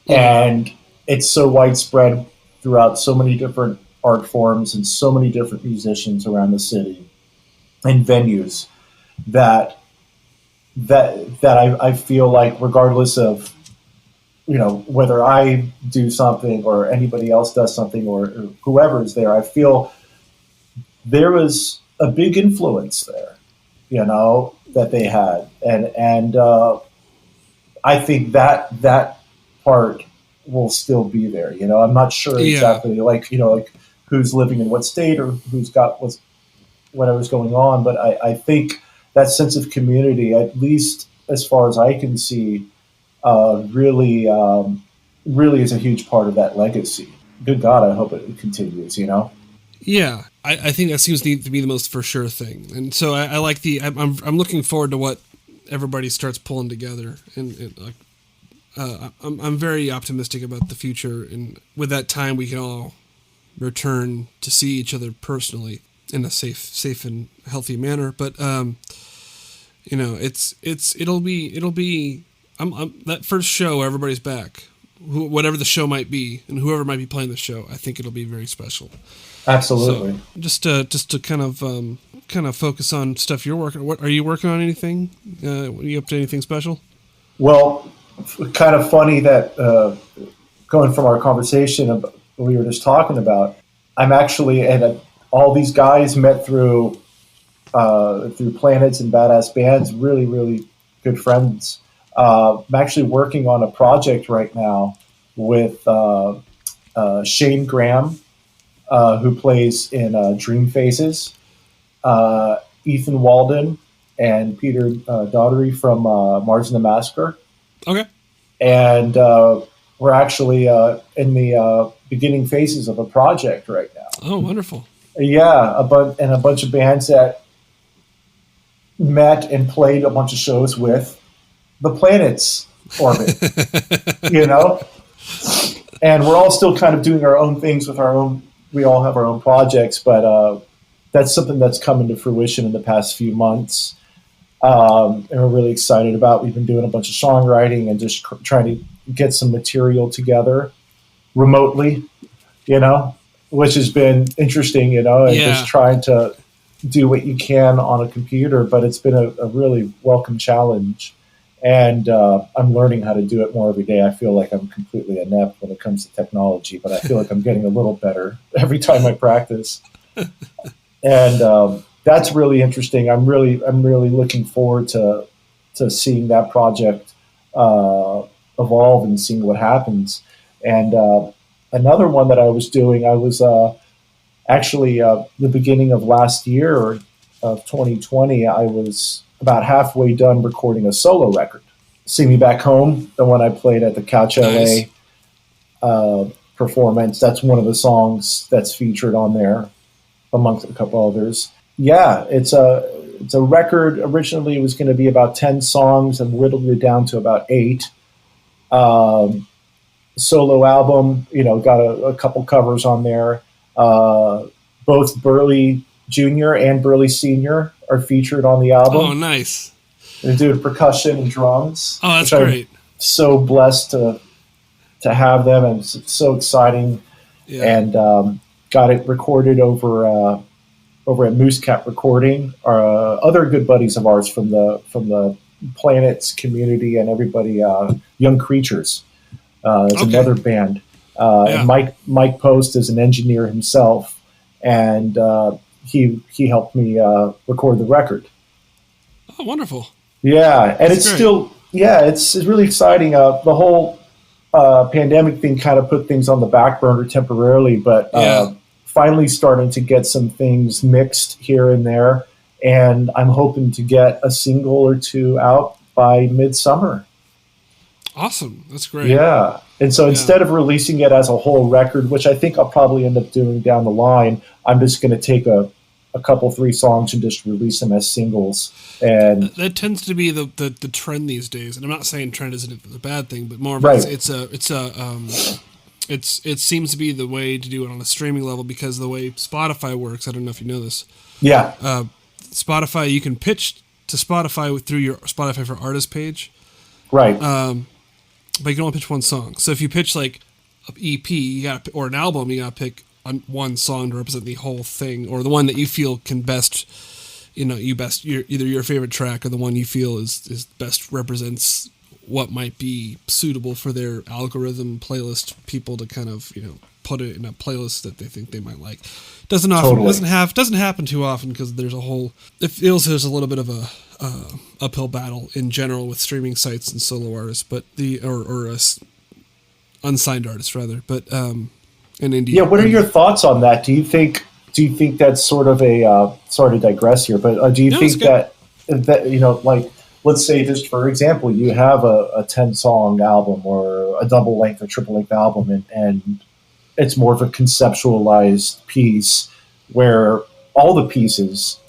And it's so widespread throughout so many different art forms and so many different musicians around the city and venues that I feel like, regardless of, whether I do something or anybody else does something or whoever is there, I feel there was a big influence there, that they had. And I think that part will still be there. I'm not sure exactly like who's living in what state or who's got whatever's going on, but I think that sense of community, at least as far as I can see, really is a huge part of that legacy. Good God, I hope it continues, Yeah, I think that seems to be the most for sure thing. And so I like I'm looking forward to what everybody starts pulling together. And I'm very optimistic about the future. And with that time, we can all return to see each other personally in a safe and healthy manner. But, it'll be that first show, everybody's back, whatever the show might be, and whoever might be playing the show, I think it'll be very special. Absolutely. So just to kind of focus on stuff you're working on. What are you working on? Anything? Are you up to anything special? Well, kind of funny that going from our conversation about what we were just talking about, I'm actually, and all these guys met through PLaNETS and Badass Bands, really, really good friends. I'm actually working on a project right now with Shane Graham, who plays in Dream Faces, Ethan Walden, and Peter Daugherty from Mars and the Massacre. Okay. And we're actually in the beginning phases of a project right now. Oh, wonderful. Yeah, a bunch of bands that met and played a bunch of shows with the PLaNETS orbit, and we're all still kind of doing our own things with our own. We all have our own projects, but that's something that's come into fruition in the past few months, and we're really excited about. We've been doing a bunch of songwriting and just trying to get some material together remotely, which has been interesting, and just trying to do what you can on a computer, but it's been a really welcome challenge. And I'm learning how to do it more every day. I feel like I'm completely inept when it comes to technology, but I feel like I'm getting a little better every time I practice. And that's really interesting. I'm really looking forward to seeing that project evolve and seeing what happens. And another one that I was doing, I was actually the beginning of last year of 2020, I was about halfway done recording a solo record. See Me Back Home, the one I played at the Couch Nice. LA performance. That's one of the songs that's featured on there, amongst a couple others. Yeah, it's a record. Originally, it was going to be about 10 songs. I've whittled it down to about 8. Solo album, got a couple covers on there. Both Burley Jr. and Burley Sr. are featured on the album. Oh, nice. They're doing percussion and drums. Oh, that's great. I'm so blessed to have them, and it's so exciting. Yeah. And got it recorded over at Moose Cat Recording. Other good buddies of ours from the PLaNETS community and everybody. Young Creatures is another band. And Mike Post is an engineer himself, and he helped me record the record. Oh, wonderful! Yeah, and it's great. Still it's really exciting. The whole pandemic thing kind of put things on the back burner temporarily, but finally starting to get some things mixed here and there, and I'm hoping to get a single or two out by midsummer. Awesome. That's great. Yeah. And so instead of releasing it as a whole record, which I think I'll probably end up doing down the line, I'm just going to take a couple, 3 songs and just release them as singles. And that tends to be the trend these days. And I'm not saying trend isn't a bad thing, but more of it seems to be the way to do it on a streaming level, because the way Spotify works, I don't know if you know this. Yeah. Spotify, you can pitch to Spotify through your Spotify for Artists page. Right. But you can only pitch one song. So if you pitch like an EP or an album, you got to pick one song to represent the whole thing, or the one that you feel can best, either your favorite track or the one you feel is best represents what might be suitable for their algorithm playlist people to kind of, put it in a playlist that they think they might like. Doesn't happen too often, because it feels there's a little bit of a uphill battle in general with streaming sites and solo artists, but unsigned artists rather, but in India. Yeah, what are your thoughts on that? Do you think that's sort of a sorry to digress here, but do you think that like, let's say just for example, you have a 10-song album or a double length or triple length album, and it's more of a conceptualized piece where all the pieces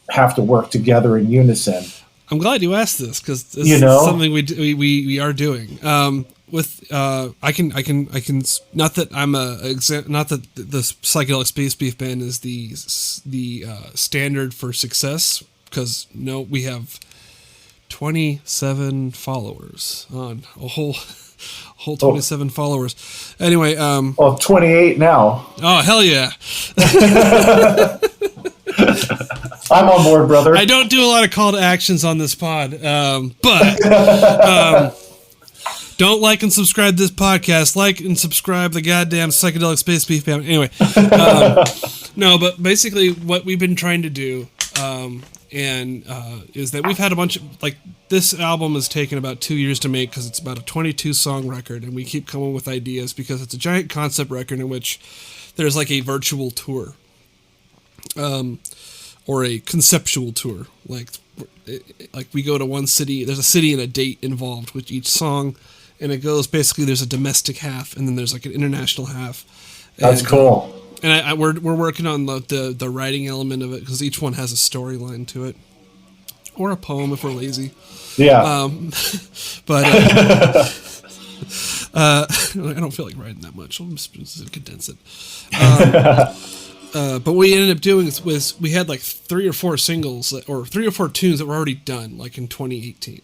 have to work together in unison. I'm glad you asked this, because this is something we are doing. I can not that I'm not that the Psychedelic Space Beef Band is the standard for success, because we have 27 followers on a whole 27 followers. Anyway, 28 now. Oh, hell yeah. I'm on board, brother. I don't do a lot of call to actions on this pod, but don't like and subscribe to this podcast. Like and subscribe the goddamn Psychedelic Space Beef Band. Anyway, no, but basically what we've been trying to do is that we've had a bunch of, this album has taken about 2 years to make, because it's about a 22-song record, and we keep coming with ideas because it's a giant concept record in which there's like a virtual tour. Or a conceptual tour, like we go to one city. There's a city and a date involved with each song, and it goes basically. There's a domestic half, and then there's like an international half. That's cool. And we're working on the writing element of it, because each one has a storyline to it, or a poem if we're lazy. Yeah. But I don't feel like writing that much. I'll just condense it. But what we ended up doing was we had like 3 or 4 singles or 3 or 4 tunes that were already done, like in 2018.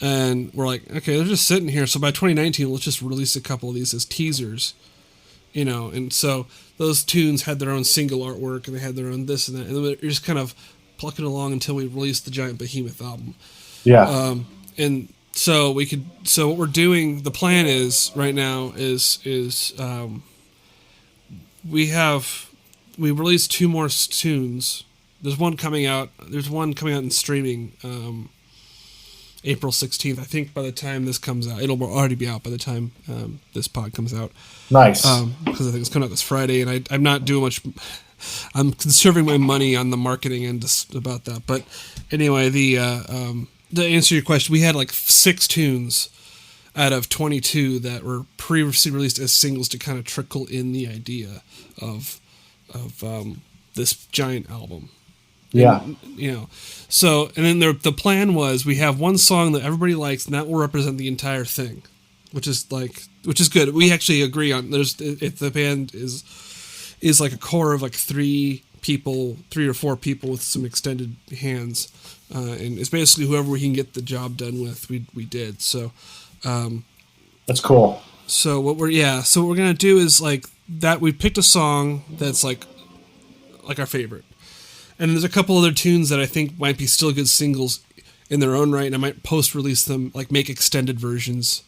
And we're like, okay, they're just sitting here. So by 2019, let's just release a couple of these as teasers, And so those tunes had their own single artwork, and they had their own this and that. And then we're just kind of plucking along until we released the giant behemoth album. Yeah. And so what we're doing, the plan is right now is we released 2 more tunes. There's one coming out in streaming April 16th. I think by the time this comes out, it'll already be out by the time this pod comes out. Nice. Because I think it's coming out this Friday, and I'm not doing much. I'm conserving my money on the marketing end about that. But anyway, to answer your question, we had like 6 tunes out of 22 that were previously released as singles to kind of trickle in the idea of this giant album. Yeah. And, so, and then the plan was we have one song that everybody likes, and that will represent the entire thing, which is good. We actually agree on, if the band is like a core of like 3 or 4 people with some extended hands, and it's basically whoever we can get the job done with, we did. So, that's cool. So what we're gonna do is like that. We picked a song that's like our favorite, and there's a couple other tunes that I think might be still good singles in their own right, and I might post-release them, like make extended versions.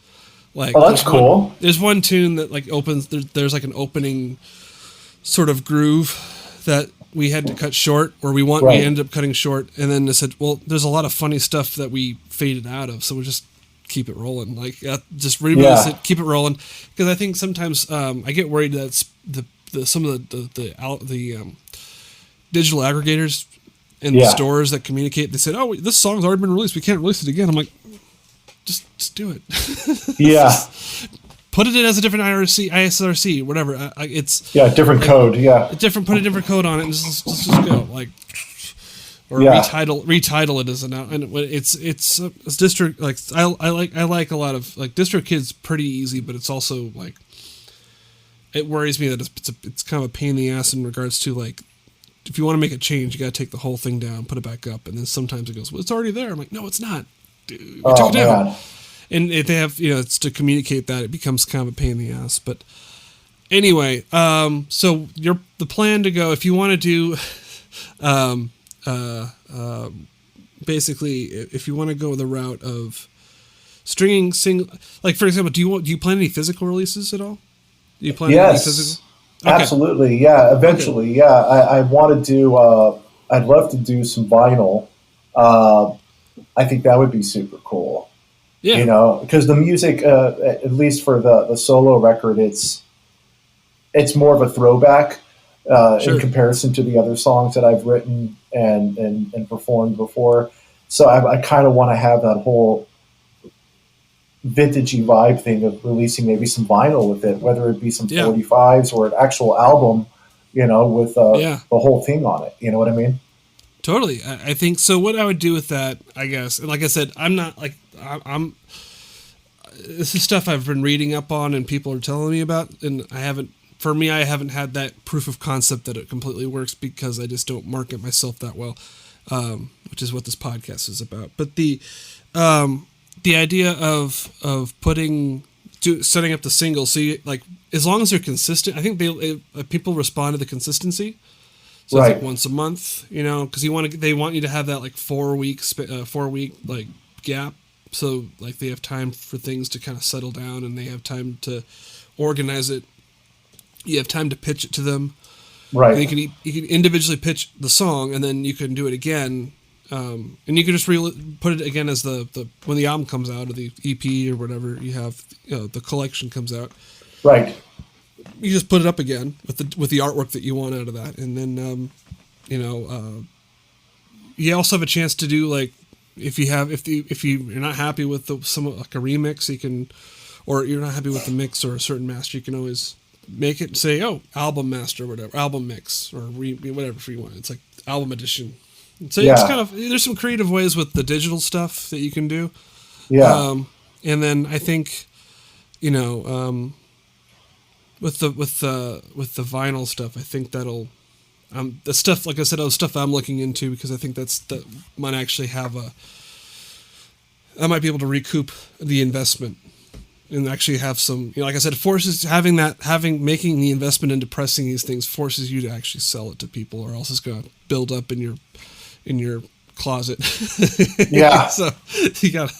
Like, that's cool. There's one tune that like opens. There's like an opening sort of groove that we had to cut short, or we ended up cutting short, and then I said, well, there's a lot of funny stuff that we faded out of, so we'll just keep it rolling. Like just re-release it, keep it rolling, because I think sometimes I get worried that some of the digital aggregators and the stores that communicate, they said, oh, this song's already been released, we can't release it again. I'm like, just do it. Yeah. Put it in as a different ISRC, whatever. It's different code. Yeah, put a different code on it and just go or retitle it as an out. And it's district like I like a lot of DistroKid's pretty easy, but it's also it worries me that it's kind of a pain in the ass in regards to if you want to make a change, you got to take the whole thing down, put it back up, and then sometimes it goes, well, it's already there. I'm like, no, it's not. Dude, we took it down. Man. And if they have, it's to communicate that, it becomes kind of a pain in the ass. But anyway, so the plan to go, if you want to do, basically, if you want to go the route of stringing single, for example, do you plan any physical releases at all? Do you plan any physical? Okay. Absolutely. Yeah. Eventually. Okay. Yeah. I want to do, I'd love to do some vinyl. I think that would be super cool. Yeah. Because the music, at least for the solo record, it's more of a throwback in comparison to the other songs that I've written and performed before. So I kind of want to have that whole vintagey vibe thing of releasing maybe some vinyl with it, whether it be some 45s or an actual album, with the whole thing on it. You know what I mean? Totally. I think so. What I would do with that, I guess, and like I said, I'm not this is stuff I've been reading up on and people are telling me about, and I haven't had that proof of concept that it completely works because I just don't market myself that well, which is what this podcast is about. But the idea of setting up the single, so as long as they're consistent, I think people respond to the consistency. So it's once a month, because they want you to have that 4 week gap. So they have time for things to kind of settle down and they have time to organize it. You have time to pitch it to them. Right. And you can individually pitch the song and then you can do it again. And you can just put it again as when the album comes out or the EP or whatever you have, the collection comes out. Right. You just put it up again with the artwork that you want out of that, and then you also have a chance to do if you're not happy with a remix, you can, or you're not happy with the mix or a certain master, you can always make it say album master or whatever, album mix or whatever you want. It's album edition. So it's kind of, there's some creative ways with the digital stuff that you can do. Yeah. And then I think with the vinyl stuff, I think that'll the stuff, like I said, stuff I'm looking into because I think that might actually I might be able to recoup the investment and actually have some, like I said, forces making the investment into pressing these things forces you to actually sell it to people, or else it's going to build up in your closet. Yeah. So you got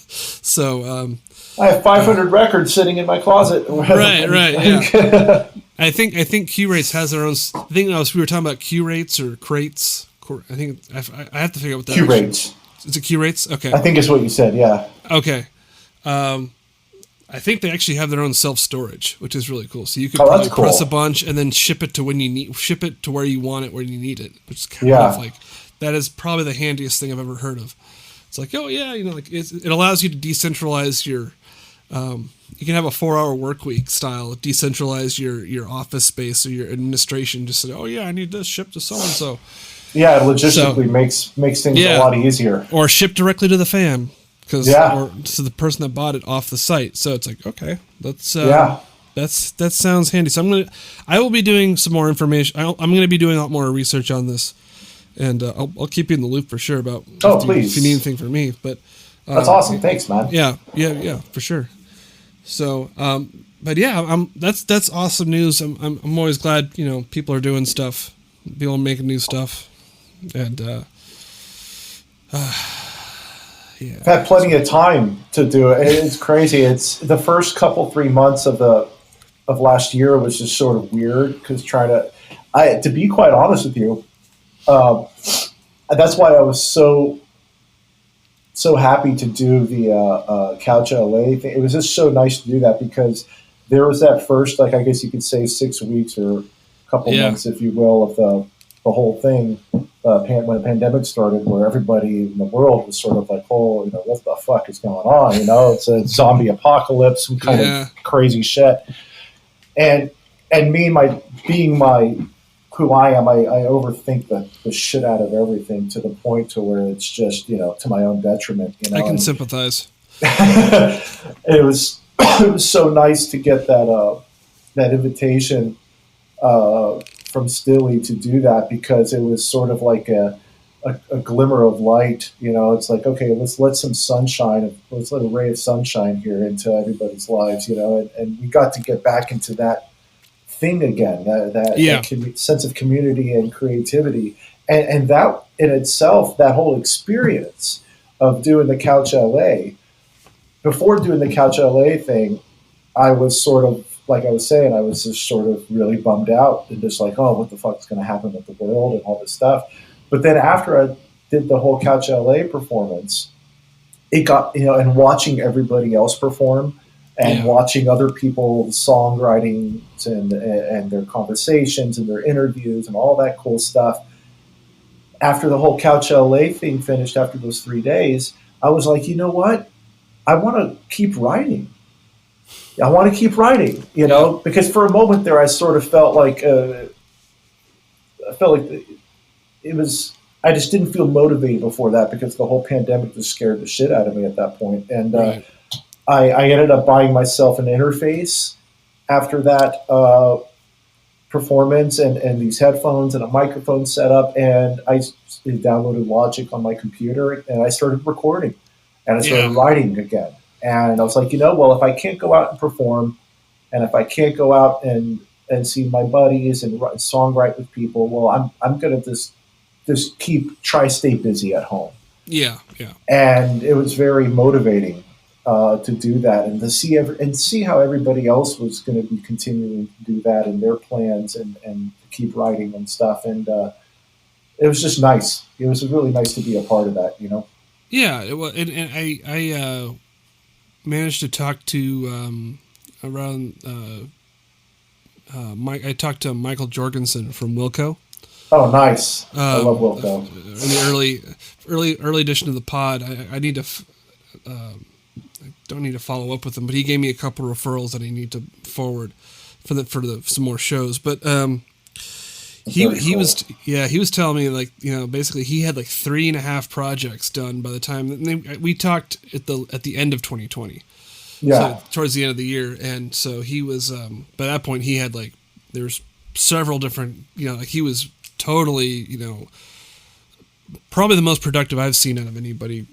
I have 500 records sitting in my closet. Right, yeah. I think Q-Rates has their own. We were talking about Q-Rates or crates. I think I have to figure out what that is. Q-Rates. Is it Q-Rates? Okay. I think it's what you said. Yeah. Okay. I think they actually have their own self-storage, which is really cool. So you can probably press a bunch and then ship it to where you want it, where you need it, which is kind of that is probably the handiest thing I've ever heard of. It's it allows you to decentralize your. You can have a 4-hour work week style, decentralize your office space or your administration. Just say, I need this shipped to so and so. Yeah, it logistically makes things a lot easier. Or ship directly to the fan, or to the person that bought it off the site. So it's okay, that sounds handy. So I will be doing some more information. I'm going to be doing a lot more research on this, and I'll keep you in the loop for sure about if you need anything from me. But that's awesome. Thanks, man. Yeah, for sure. So, but yeah, that's awesome news. I'm always glad, people are doing stuff, people are making new stuff, and I've had plenty of time to do it. It's crazy. It's the first 3 months of last year was just sort of weird because to be quite honest with you, that's why I was so happy to do the Couch LA thing. It was just so nice to do that because there was that first, I guess you could say 6 weeks or a couple months, if you will, of the whole thing when the pandemic started, where everybody in the world was sort of like, oh, what the fuck is going on? It's a zombie apocalypse, some kind of crazy shit. And me, being who I am, I overthink the shit out of everything to the point to where it's just, to my own detriment. I can sympathize. It was so nice to get that invitation from Stilly to do that, because it was sort of like a glimmer of light. It's like, okay, let's let a ray of sunshine here into everybody's lives, and we got to get back into that thing again, that sense of community and creativity. And that in itself, that whole experience of doing the Couch LA, before doing the Couch LA thing, I was sort of, like I was saying, I was just sort of really bummed out and just like, oh, what the fuck is going to happen with the world and all this stuff. But then after I did the whole Couch LA performance, it got, and watching everybody else perform and watching other people's songwriting and their conversations and their interviews and all that cool stuff. After the whole Couch LA thing finished, after those 3 days, I was like, you know what? I want to keep writing. Because for a moment there, I sort of felt like it was. I just didn't feel motivated before that, because the whole pandemic just scared the shit out of me at that point. And I ended up buying myself an interface after that performance and these headphones and a microphone setup, and I downloaded Logic on my computer and I started recording and I started writing again. And I was like, well, if I can't go out and perform, and if I can't go out and see my buddies and songwrite with people, well, I'm going to just stay busy at home. Yeah. And it was very motivating to do that, and to see how everybody else was going to be continuing to do that and their plans and keep writing and stuff. And it was just nice. It was really nice to be a part of that, Yeah, it was, and I managed to talk to I talked to Michael Jorgensen from Wilco. Oh, nice! I love Wilco. In the early edition of the pod, I need to. I don't need to follow up with him, but he gave me a couple referrals that I need to forward for some more shows. But he was telling me, like, basically he had like 3.5 projects done by the time we talked at the end of 2020. Yeah, so towards the end of the year, and so he was by that point he had like there's several different like he was totally probably the most productive I've seen out of anybody.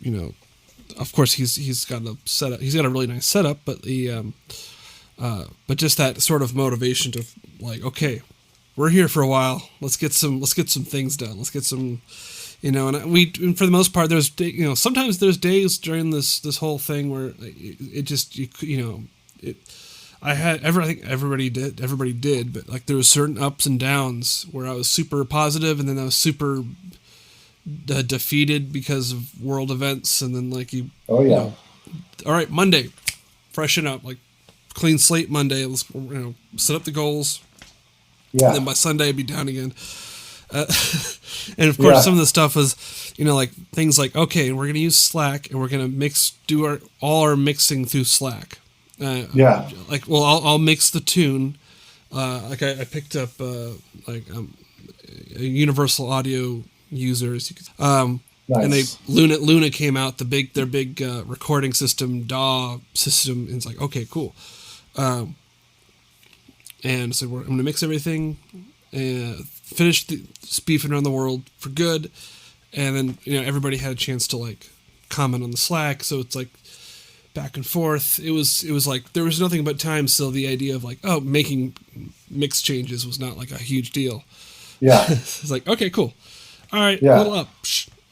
Of course he's got a setup. He's got a really nice setup, but but just that sort of motivation to like, okay, we're here for a while. Let's get some things done. Let's get some, and for the most part, there's sometimes there's days during this whole thing where it just I think everybody did, but like there was certain ups and downs where I was super positive, and then I was super defeated because of world events, and then like all right, Monday, freshen up, like clean slate Monday. Let's set up the goals. Yeah. And then by Sunday I'd be down again. And of course some of the stuff was, like things like, okay, we're going to use Slack and we're going to do all our mixing through Slack. Like, well, I'll mix the tune. Like I picked up a Universal Audio users. Nice. And Luna came out, their big recording system, DAW system, and it's like, okay, cool. And so I'm going to mix everything, finish beefing around the world for good, and then everybody had a chance to like comment on the Slack, so it's like back and forth. It was like there was nothing but time. So the idea of like, making mix changes was not like a huge deal. Yeah, it's like, okay, cool. All right, a little up.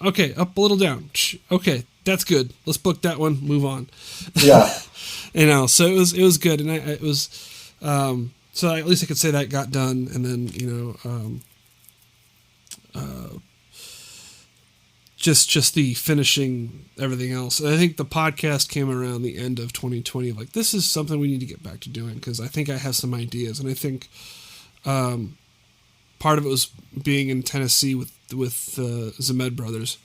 Okay, up a little down. Okay, that's good. Let's book that one. Move on. Yeah, so it was good, and it was. So at least I could say that got done, and then just the finishing everything else. And I think the podcast came around the end of 2020. Like, this is something we need to get back to doing, because I think I have some ideas, and I think part of it was being in Tennessee with Zemed brothers,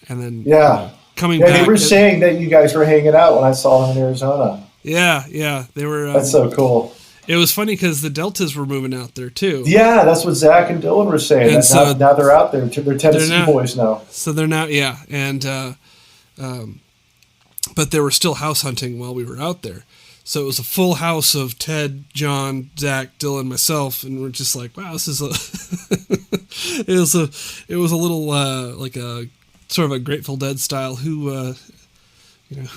and then coming Yeah, back. they were saying that you guys were hanging out when I saw them in Arizona. Yeah, they were. That's so cool. It was funny because the Deltas were moving out there too. Yeah, that's what Zach and Dylan were saying. And so now they're out there. They're Tennessee boys now. So they're now, and but they were still house hunting while we were out there. So it was a full house of Ted, John, Zach, Dylan, myself, and we're just like, wow, this is it was a little like a sort of a Grateful Dead style. Who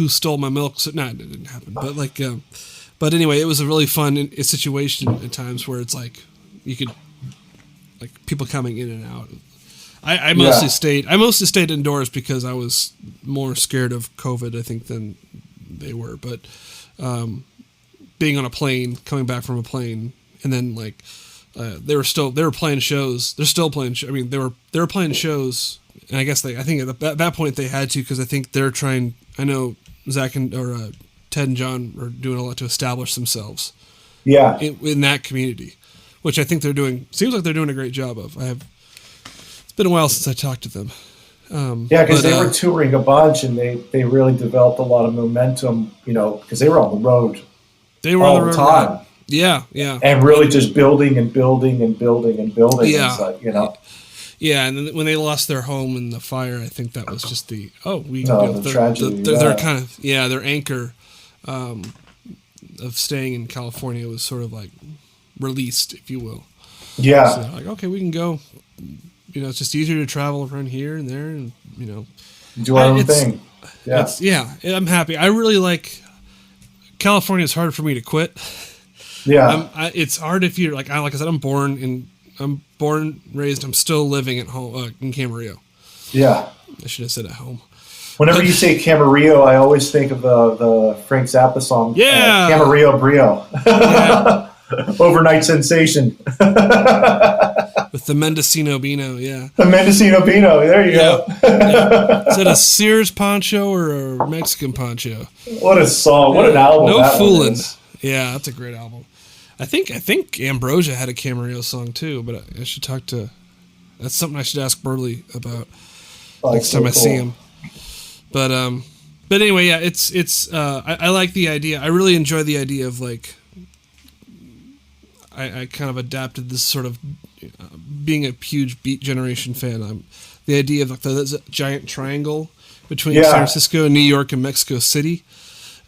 stole my milk? So, it didn't happen. But but anyway, it was a really fun situation at times where it's like you could like people coming in and out. I mostly stayed indoors because I was more scared of COVID, I think, than they were. But being on a plane, coming back from a plane, and then like they were playing shows. They're still playing. I mean, they were playing shows, and I think at that point they had to, because I think they're trying. I know Zach or Ted and John are doing a lot to establish themselves. Yeah, in that community, which I think they're doing. Seems like they're doing a great job of. It's been a while since I talked to them. Because they were touring a bunch, and they really developed a lot of momentum. Because they were on the road. They were all the time. Right. Yeah. And really just building and building and building and building. Yeah. It's like, Yeah, and then when they lost their home in the fire, I think that was just the tragedy. Their kind of their anchor of staying in California was sort of like released, if you will. Yeah. So like, okay, we can go. It's just easier to travel around here and there, and do our own thing. Yeah. I'm happy. I really like California. Is hard for me to quit. Yeah. It's hard if you're like I said. I'm born, raised. I'm still living at home in Camarillo. Yeah. I should have said at home. Whenever you say Camarillo, I always think of the Frank Zappa song. Yeah. Camarillo Brio. Yeah. Overnight sensation. With the Mendocino Beano, yeah. The Mendocino Beano, there you go. Yeah. Is that a Sears poncho or a Mexican poncho? What a song. What an album. No that fooling. Is. Yeah, that's a great album. I think Ambrosia had a Camarillo song too, but I should talk to. That's something I should ask Burley about next time I see him. But anyway, yeah, it's I like the idea. I really enjoy the idea of like. I kind of adapted this sort of being a huge Beat Generation fan. The idea of like there's a giant triangle between San Francisco, New York, and Mexico City,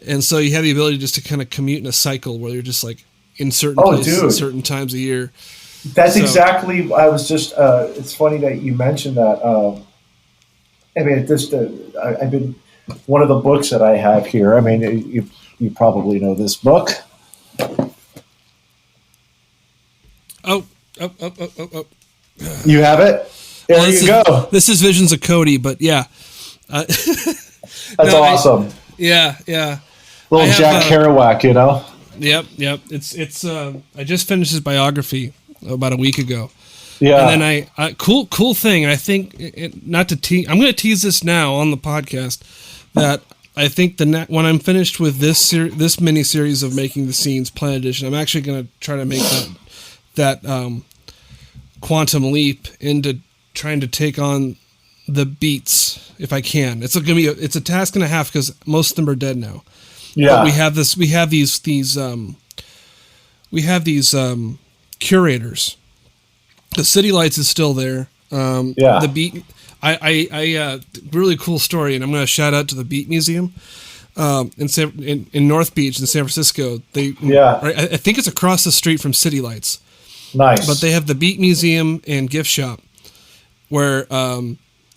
and so you have the ability just to kind of commute in a cycle where you're just like in certain places, at certain times a year. That's exactly. I was just. It's funny that you mentioned that. I mean, I've been one of the books that I have here. I mean, you probably know this book. Oh. You have it? There you go. This is Visions of Cody, but yeah. That's awesome. Yeah. Little Jack Kerouac, Yep. It's I just finished his biography about a week ago. Yeah. And then I cool thing, and I think I'm going to tease this now on the podcast, that I think when I'm finished with this mini series of Making the Scenes Planet Edition, I'm actually going to try to make that quantum leap into trying to take on the beats if I can. It's a task and a half because most of them are dead now. Yeah. But we have these curators. The City Lights is still there. The Beat. I really cool story, and I'm going to shout out to the Beat Museum in North Beach in San Francisco. I think it's across the street from City Lights. Nice. But they have the Beat Museum and gift shop, where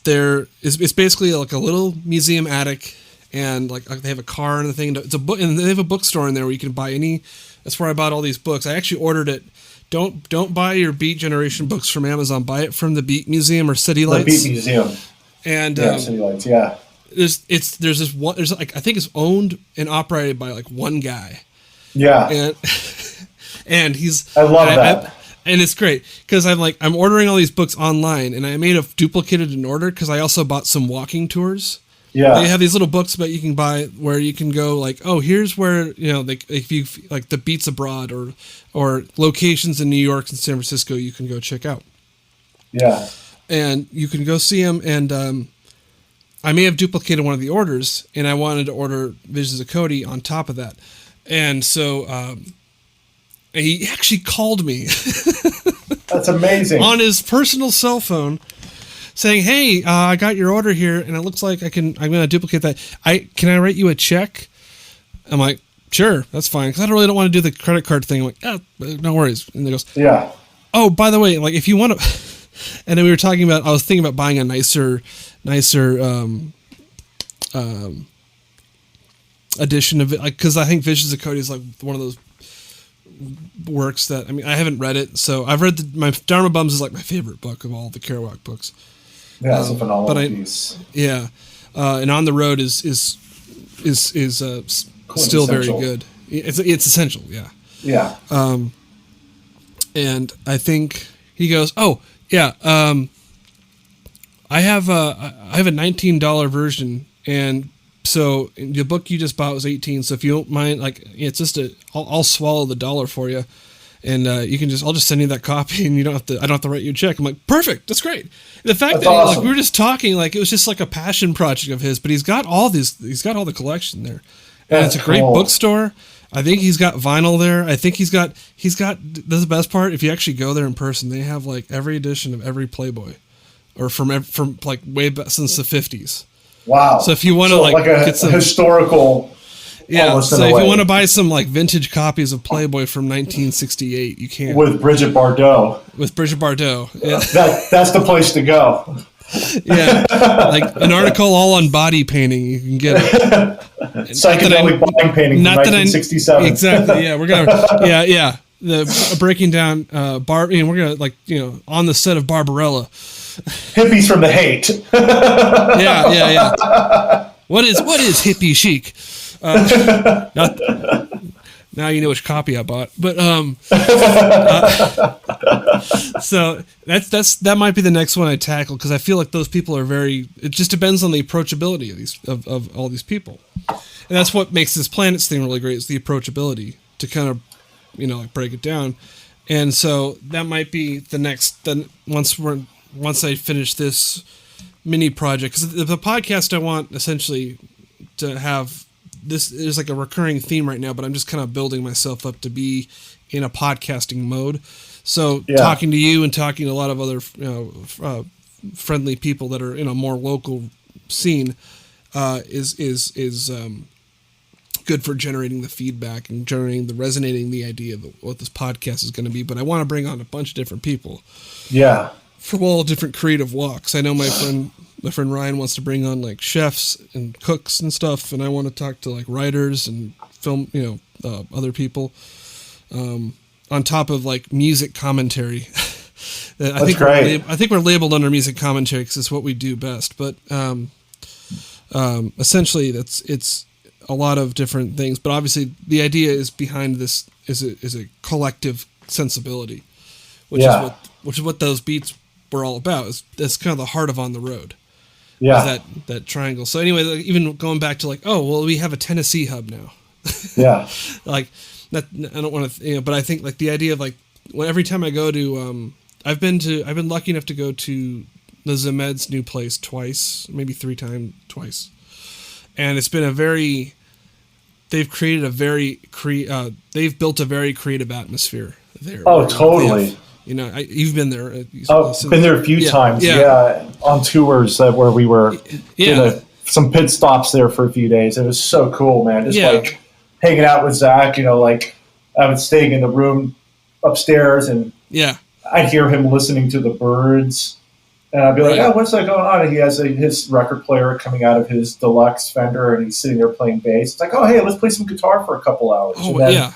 it's basically like a little museum attic, and like they have a car and the thing. It's a book, and they have a bookstore in there where you can buy any. That's where I bought all these books. I actually ordered it. Don't buy your Beat Generation books from Amazon. Buy it from the Beat Museum or City Lights. The Beat Museum. And City Lights. Yeah. There's this one. There's like I think it's owned and operated by like one guy. Yeah. And he's. I love that. And it's great because I'm ordering all these books online, and I made a duplicated an order because I also bought some walking tours. Yeah, they have these little books that you can buy where you can go like, oh, here's where if you like the Beats Abroad or locations in New York and San Francisco you can go check out. Yeah, and you can go see him. And I may have duplicated one of the orders, and I wanted to order Visions of Cody on top of that. And so he actually called me. That's amazing. On his personal cell phone, saying, "Hey, I got your order here, and it looks like I'm going to duplicate that. Can I write you a check?" I'm like, "Sure, that's fine," because I don't want to do the credit card thing. I'm like, no worries. And he goes, "Yeah. Oh, by the way, like if you want to," and then I was thinking about buying a nicer edition of it, like because I think Visions of Cody is like one of those works that, I mean, I haven't read it, so I've read my Dharma Bums is like my favorite book of all the Kerouac books. Yeah, it's a phenomenal piece. Yeah, and On the Road is still very good. It's essential. Yeah. Yeah. And I think he goes, "Oh yeah, I have a $19 version, and so the book you just bought was $18. So if you don't mind, like it's just I'll swallow the $1 for you, and I'll just send you that copy, and I don't have to write you a check." I'm like, perfect, that's great. The fact that awesome. Like we were just talking, like it was just like a passion project of his, but he's got all the collection there, and it's a great bookstore. I think he's got vinyl there. I think he's got this is the best part. If you actually go there in person, they have like every edition of every Playboy, or from like way back since the 50s. Wow! So if you want to get some historical, yeah. So if you want to buy some like vintage copies of Playboy from 1968, you can with Brigitte Bardot. Yeah, that's the place to go. Yeah, like an article all on body painting, you can get it. Psychedelic body painting from 1967. Exactly. Yeah, we're gonna. Yeah. The breaking down we're gonna on the set of Barbarella. Hippies from the hate. Yeah. What is hippie chic? Now you know which copy I bought. But so that might be the next one I tackle, because I feel like those people are very. It just depends on the approachability of all these people, and that's what makes this PLaNETS thing really great, is the approachability to kind of like break it down. And so that might be the next. Then once I finish this mini project, because the podcast I want essentially to have. This is like a recurring theme right now, but I'm just kind of building myself up to be in a podcasting mode. So talking to you and talking to a lot of other friendly people that are in a more local scene is good for generating the feedback and resonating the idea of what this podcast is going to be. But I want to bring on a bunch of different people. Yeah. From all different creative walks. I know my friend Ryan wants to bring on like chefs and cooks and stuff, and I want to talk to like writers and film, other people. On top of like music commentary. I think we're labeled under music commentary because it's what we do best. But essentially, it's a lot of different things. But obviously, the idea is behind this is a collective sensibility, which is what those beats were all about. That's kind of the heart of On the Road. Yeah, that triangle. So anyway, like, even going back to like, we have a Tennessee hub now. Yeah, like that. I don't want to, but I think like the idea of like, every time I go to, I've been lucky enough to go to the Zemed's new place twice, maybe twice, and it's been they've built a very creative atmosphere there. Oh, totally. You've been there. Been there a few times. Yeah, on tours where we were some pit stops there for a few days. It was so cool, man. Just like hanging out with Zach. Like I was staying in the room upstairs, and I'd hear him listening to the birds, and I'd be like, "Oh, what's that going on?" And he has his record player coming out of his deluxe Fender, and he's sitting there playing bass. It's like, "Oh, hey, let's play some guitar for a couple hours." Oh, and then,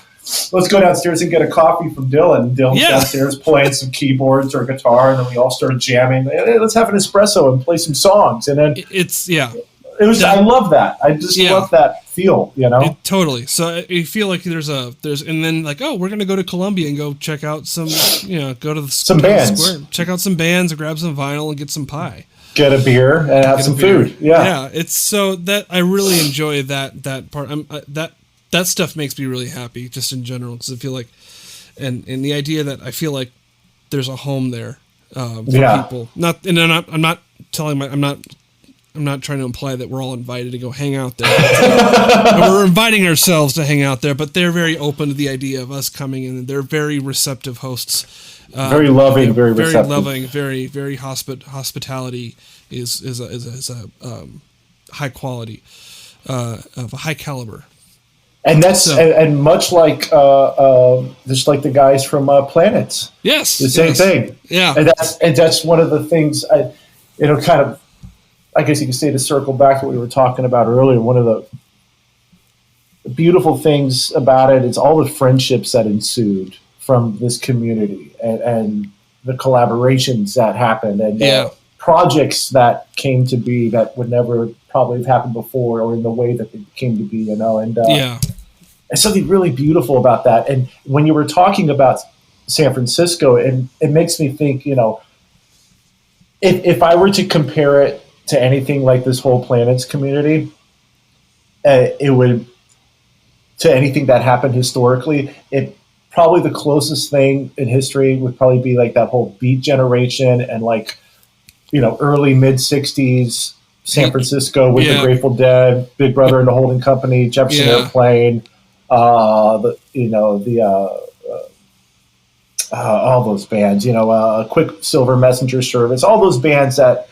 let's go downstairs and get a coffee from Dylan. Dylan's downstairs playing some keyboards or guitar, and then we all started jamming. Hey, let's have an espresso and play some songs. And then it was. I love that. I just love that feel. Totally. So you feel like there's and then like, we're gonna go to Columbia and go check out some go to some bands, square, check out some bands, and grab some vinyl and get some pie, get a beer, and have some food. Yeah. It's so that I really enjoy that part. That stuff makes me really happy, just in general, because I feel like, and the idea that I feel like there's a home there, for people. I'm not trying to imply that we're all invited to go hang out there. We're inviting ourselves to hang out there, but they're very open to the idea of us coming in. They're very receptive hosts. Very loving, very receptive. Very loving, very hospitality is a high quality, of a high caliber. And that's and much like just like the guys from PLaNETS. Yes, the same thing. Yeah, and that's one of the things. Kind of, I guess you could say, to circle back to what we were talking about earlier. One of the beautiful things about it is all the friendships that ensued from this community and the collaborations that happened and projects that came to be that would never probably have happened before or in the way that they came to be, and there's something really beautiful about that. And when you were talking about San Francisco, it makes me think, if I were to compare it to anything like this whole PLaNETS community, it would, to anything that happened historically, probably the closest thing in history would probably be like that whole Beat generation and early mid 60s San Francisco with the Grateful Dead, Big Brother and the Holding Company, Jefferson Airplane, all those bands, Quicksilver Messenger Service, all those bands that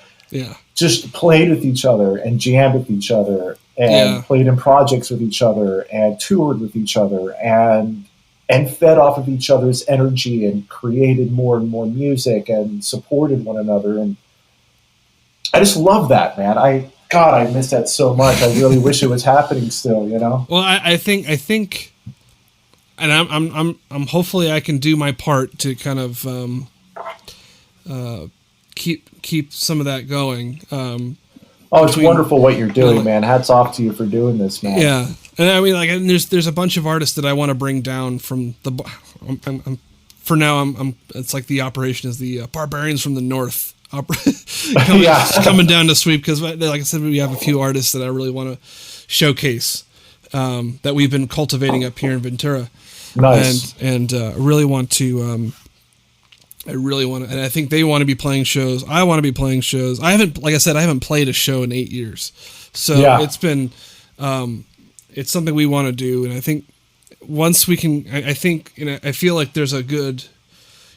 just played with each other and jammed with each other and played in projects with each other and toured with each other and fed off of each other's energy and created more and more music and supported one another. And I just love that, man. I miss that so much. I really wish it was happening still, Well, I think, and I'm hopefully I can do my part to kind of keep some of that going. It's wonderful what you're doing, man. Hats off to you for doing this, man. Yeah. And I mean, there's a bunch of artists that I want to bring down from for now. It's like the operation is the Barbarians from the North coming down to sweep, because, like I said, we have a few artists that I really want to showcase that we've been cultivating up here in Ventura. Nice. And really want to. And I think they want to be playing shows. I want to be playing shows. I haven't played a show in 8 years, so it's been. It's something we want to do, and I think once we can, I think I feel like there's a good,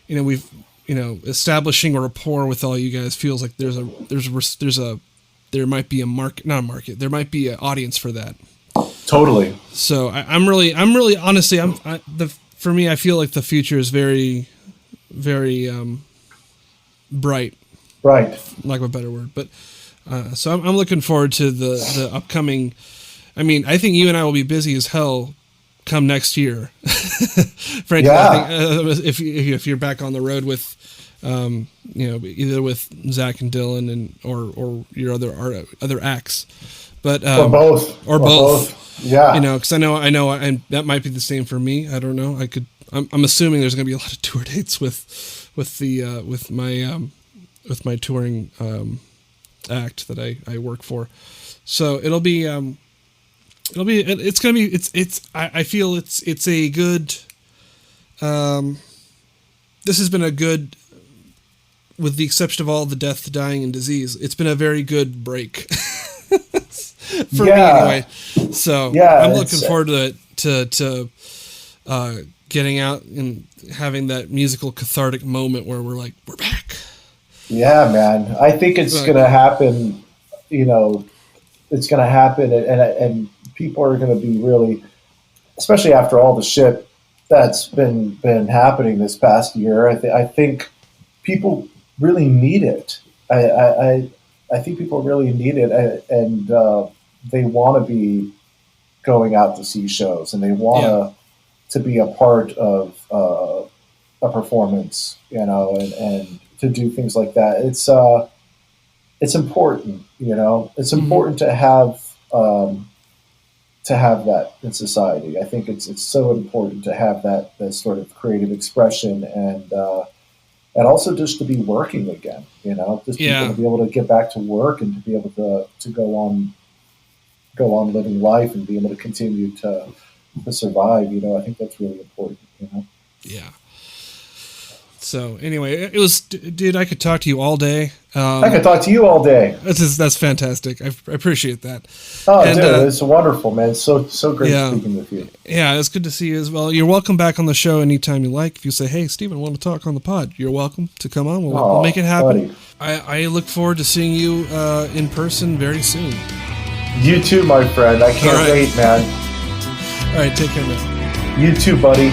we've establishing a rapport with all you guys feels like there might be a market, not a market, there might be an audience for that. Totally. So I'm really honestly, for me, I feel like the future is very, very bright. Right. Lack of a better word, but so I'm looking forward to the upcoming. I mean, I think you and I will be busy as hell come next year. Frankly, I think if you're back on the road with, either with Zach and Dylan or your other acts, but or both. Yeah, because I know, and that might be the same for me. I don't know. I'm assuming there's going to be a lot of tour dates with my touring act that I work for. So I feel it's a good, this has been a good, with the exception of all the death, dying, and disease, it's been a very good break for me anyway. So I'm looking forward to getting out and having that musical cathartic moment where we're like, we're back. Yeah, man. I think it's going to happen, it's going to happen, and people are going to be really, especially after all the shit that's been happening this past year. I think people really need it. I think people really need it, and they want to be going out to see shows, and they want to be a part of a performance, and to do things like that. It's important, It's important to have that in society. I think it's so important to have that sort of creative expression and also just to be working again, just to be able to get back to work and to be able to go on living life and be able to continue to survive. I think that's really important. Yeah. So anyway, it was, dude, I could talk to you all day. I could talk to you all day. That's fantastic. I appreciate that. Oh, and, dude, it's wonderful, man. It's so great speaking with you. Yeah, it's good to see you as well. You're welcome back on the show anytime you like. If you say, hey, Steven, I want to talk on the pod, you're welcome to come on. We'll make it happen. I look forward to seeing you in person very soon. You too, my friend. I can't wait, man. All right, take care now. You too, buddy.